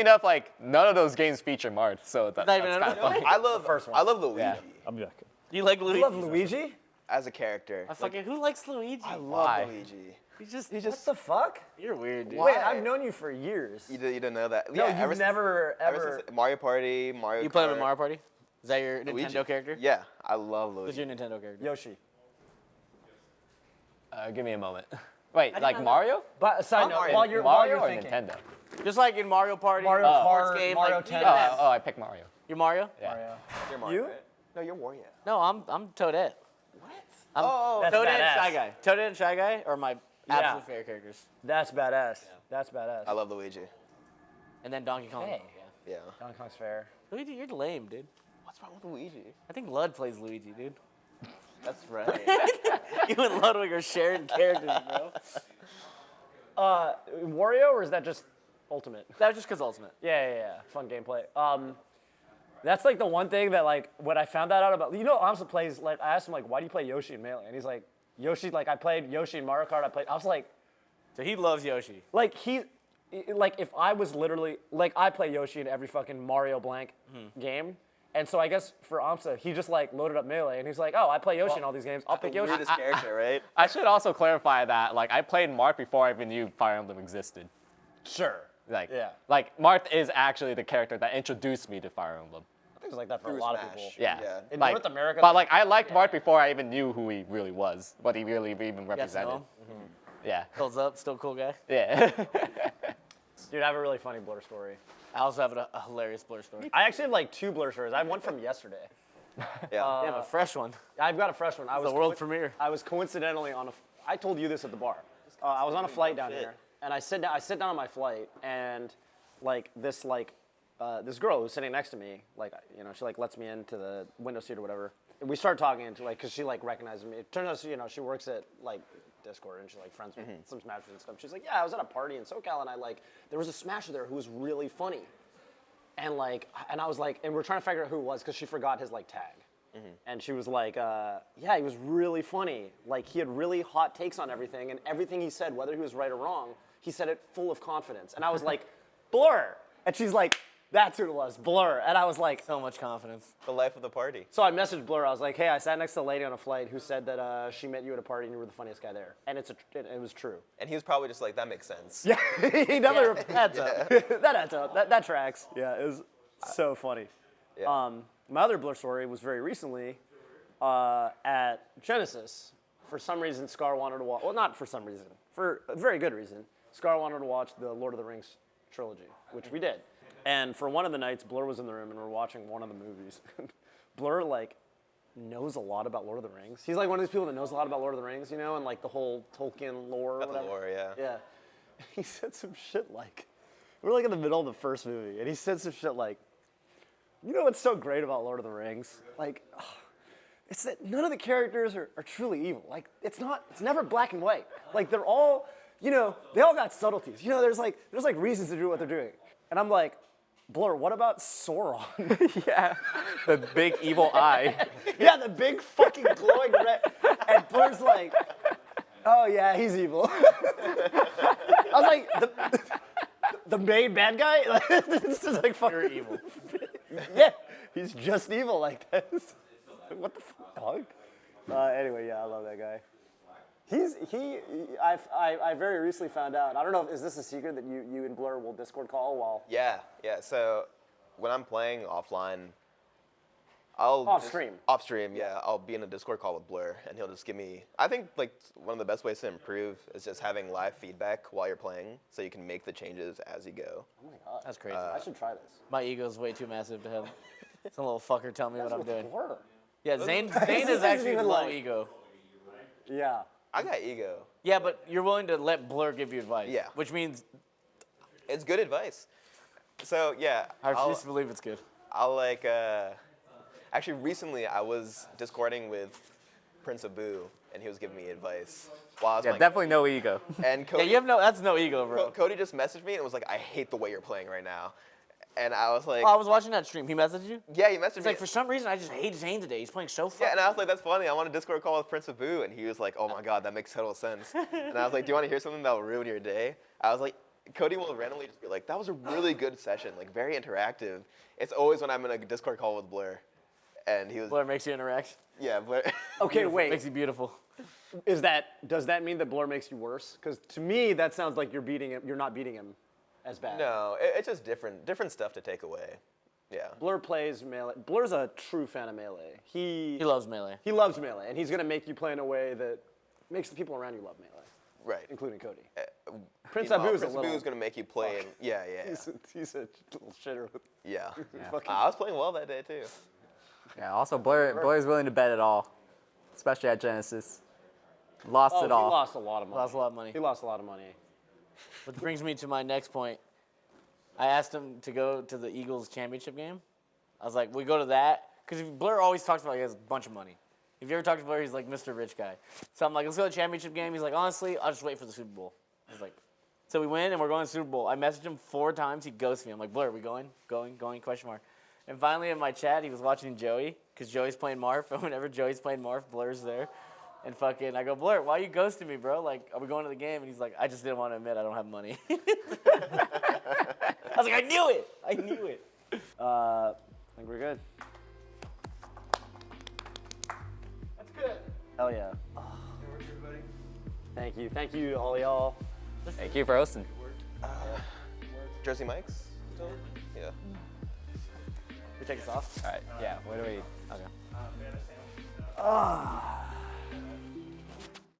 S5: enough, like none of those games feature Marth, so that's
S2: Not even
S5: kind of
S2: another-
S5: funny.
S3: I love
S1: first one.
S3: I love Luigi
S5: Yeah.
S4: I'll be back.
S2: You like
S1: You
S2: Luigi?
S1: love Luigi?
S3: as a character.
S2: I fucking who likes Luigi?
S3: I love
S5: Why?
S3: Luigi.
S1: What the fuck?
S2: You're weird, dude.
S3: Why?
S1: Wait, I've known you for years.
S3: You didn't know that?
S1: No,
S3: yeah,
S1: you've never
S3: ever
S1: ever.
S3: since Mario Party, Mario.
S2: You play him
S3: Kart,
S2: in Mario Party? Is that your
S3: Luigi.
S2: Nintendo character?
S3: Yeah, I love
S2: Who's
S3: Luigi.
S2: your Nintendo character?
S1: Yoshi.
S5: Give me a moment. Wait,
S2: did
S5: like
S2: not know.
S5: Mario?
S1: But side note,
S3: Mario.
S1: while you're
S5: Mario or
S1: thinking,
S5: Nintendo?
S2: Just like in Mario Party,
S1: Mario
S2: sports
S1: Kart,
S2: game,
S1: Mario
S2: like, you
S1: Tennis.
S2: get that.
S5: Oh, I picked Mario.
S2: You're Mario?
S5: Yeah.
S3: You're Mario,
S1: You?
S3: right? No, you're Wario.
S2: No, I'm Toadette. What? I'm
S3: Oh,
S1: That's
S2: Toadette
S1: badass.
S2: and Shy Guy. Toadette and Shy Guy are my
S1: Yeah.
S2: absolute favorite characters.
S1: That's badass. That's badass.
S3: I love Luigi.
S2: And then Donkey Kong.
S1: Hey.
S2: Yeah.
S3: Yeah.
S1: Donkey Kong's fair.
S2: Luigi, you're lame, dude.
S3: What's wrong with Luigi?
S2: I think Lud plays Luigi, dude.
S3: That's right.
S2: You and Ludwig are sharing characters, bro.
S1: Wario, or is that just Ultimate?
S2: That was just because Ultimate.
S1: Yeah. Fun gameplay. That's like the one thing that like when I found that out about, Amsa plays like I asked him like, why do you play Yoshi in Melee? And he's like, Yoshi, like I played Yoshi in Mario Kart. I was like
S2: So he loves Yoshi.
S1: like if I was literally like I play Yoshi in every fucking Mario blank game. And so I guess for Amsa, he just like loaded up Melee and he's like, oh, I play Yoshi in all these games. I'll pick Yoshi.
S3: Weirdest character, right?
S5: I should also clarify that like I played Marth before I even knew Fire Emblem existed.
S1: Sure.
S5: Like,
S1: Yeah.
S5: like Marth is actually the character that introduced me to Fire Emblem.
S1: I think it's like that for
S3: Through
S1: a lot of
S3: Smash.
S1: people.
S5: Yeah.
S3: Yeah.
S1: In
S5: like,
S1: North America,
S5: but like I liked Marth before I even knew who he really was, what he really even
S2: You guys know
S5: represented.
S2: him?
S5: Yeah.
S2: Holds up, still a cool guy.
S5: Yeah.
S1: Dude, I have a really funny Blur story.
S2: I also have a hilarious Blur story.
S1: I actually have like 2 Blur stories. I have one from yesterday.
S3: Yeah.
S2: Damn, a fresh one.
S1: I've got a fresh one. I was
S2: The world premiere.
S1: I was coincidentally on a. I told you this at the bar. I was on a flight down here, and I sit down on my flight, and like this girl who's sitting next to me, like she like lets me into the window seat or whatever. And we start talking into like because she like recognizes me. It turns out she works at like Discord and she's like friends with some Smashers and stuff. She's like, yeah, I was at a party in SoCal and there was a Smasher there who was really funny. And I was like, and we're trying to figure out who it was because she forgot his like tag. And she was like, yeah, he was really funny. Like he had really hot takes on everything and everything he said, whether he was right or wrong, he said it full of confidence. And I was like, Blur. And she's like, that's who it was, Blur. And I was like,
S2: So much confidence.
S3: The life of the party.
S1: so I messaged Blur. I was like, hey, I sat next to a lady on a flight who said that she met you at a party and you were the funniest guy there. And it was true.
S3: And he was probably just like, that makes sense.
S1: Yeah, he definitely.
S2: That's up.
S1: That adds up. That tracks. Yeah, it was so funny.
S3: Yeah.
S1: My other Blur story was very recently at Genesis. For some reason, Scar wanted to watch. Well, not for some reason. For a very good reason. Scar wanted to watch the Lord of the Rings trilogy, which we did. And for one of the nights, Blur was in the room and we're watching one of the movies. Blur knows a lot about Lord of the Rings. He's like one of these people that knows a lot about Lord of the Rings, and like the whole Tolkien lore. Or
S3: Got the
S1: whatever.
S3: lore, yeah.
S1: Yeah. He said some shit like, we're like in the middle of the first movie, and he said some shit like, you know what's so great about Lord of the Rings? Like, it's that none of the characters are truly evil. Like, it's never black and white. Like, they're all, they all got subtleties. There's reasons to do what they're doing. And I'm like, Blur, what about Sauron?
S5: Yeah. The big evil eye.
S1: Yeah, the big fucking glowing red. And Blur's like, oh yeah, he's evil. I was like, the main bad guy? This is like fucking
S2: You're evil.
S1: Yeah, he's just evil like this. What the fuck, dog? Anyway, yeah, I love that guy. I very recently found out. I don't know, is this a secret that you and Blur will Discord call while
S3: Yeah. So when I'm playing offline, I'll
S1: Off stream.
S3: Off stream, yeah. I'll be in a Discord call with Blur, and he'll just give me. I think like one of the best ways to improve is just having live feedback while you're playing, so you can make the changes as you go.
S1: Oh my god,
S2: That's crazy.
S1: I should try this.
S2: My ego's way too massive to have some little fucker tell me what I'm doing.
S1: Blur.
S2: Yeah, Zain
S1: This
S2: is
S1: isn't
S2: actually
S1: even
S2: low
S1: like-
S2: ego.
S1: Yeah.
S3: I got ego.
S2: Yeah, but you're willing to let Blur give you advice.
S3: Yeah.
S2: Which means
S3: It's good advice. So yeah,
S2: I refuse to believe it's good.
S3: I'll actually recently I was Discording with Prince Abu, and he was giving me advice while I was
S5: Yeah,
S3: playing.
S5: definitely no ego.
S3: And
S2: Yeah,
S3: Cody,
S2: that's no ego, bro.
S3: Cody just messaged me and was like, I hate the way you're playing right now. And I was like,
S2: Oh, I was watching that stream. He messaged you?
S3: yeah, he messaged
S2: He's
S3: me.
S2: like, for some reason, I just hate Zain today. He's playing so
S3: Yeah,
S2: fucking.
S3: and I was like, that's funny. I want a Discord call with Prince Abu. And he was like, oh my God, that makes total sense. And I was like, do you want to hear something that will ruin your day? I was like, Cody will randomly just be like, that was a really good session, like very interactive. It's always when I'm in a Discord call with Blur. And he was,
S2: Blur makes you interact.
S3: yeah, Blur.
S1: Okay,
S2: Makes
S1: wait.
S2: you beautiful.
S1: Does that mean that Blur makes you worse? Because to me, that sounds like you're beating him. You're not beating him as bad.
S3: No, it's just different stuff to take away. Yeah.
S1: Blur plays Melee. Blur's a true fan of Melee.
S2: He loves Melee.
S1: He loves Melee, and he's gonna make you play in a way that makes the people around you love Melee,
S3: Right.
S1: including Cody. Prince
S3: You
S1: Abu
S3: know,
S1: is a
S3: Prince
S1: little.
S3: Abu is gonna make you play. And, yeah.
S1: He's a little shitter. With,
S3: Yeah.
S1: fucking-
S3: I was playing well that day too.
S6: Yeah, also Blur is willing to bet it all, especially at Genesis. Lost
S1: oh,
S6: it all.
S1: he lost a lot of money.
S2: Lost a lot of money.
S1: He lost a lot of money.
S2: Which brings me to my next point. I asked him to go to the Eagles championship game. I was like, we go to that? Because Blur always talks about he has a bunch of money. If you ever talk to Blur, he's like Mr. Rich Guy. So I'm like, let's go to the championship game. He's like, honestly, I'll just wait for the Super Bowl. I was like, so we win and we're going to the Super Bowl. I messaged him 4 times. He ghosted me. I'm like, Blur, we going? Going? Question mark. And finally in my chat, he was watching Joey because Joey's playing Marth. And whenever Joey's playing Marth, Blur's there. And fucking, I go, Blur, why are you ghosting me, bro? Like, are we going to the game? And he's like, I just didn't want to admit I don't have money. I was like, I knew it.
S1: I think we're good.
S2: That's good.
S1: Hell yeah. Thank you, all y'all.
S6: Thank you for hosting.
S3: Jersey Mike's still? Yeah.
S2: We take this off.
S6: All right. Yeah. What do we? Okay.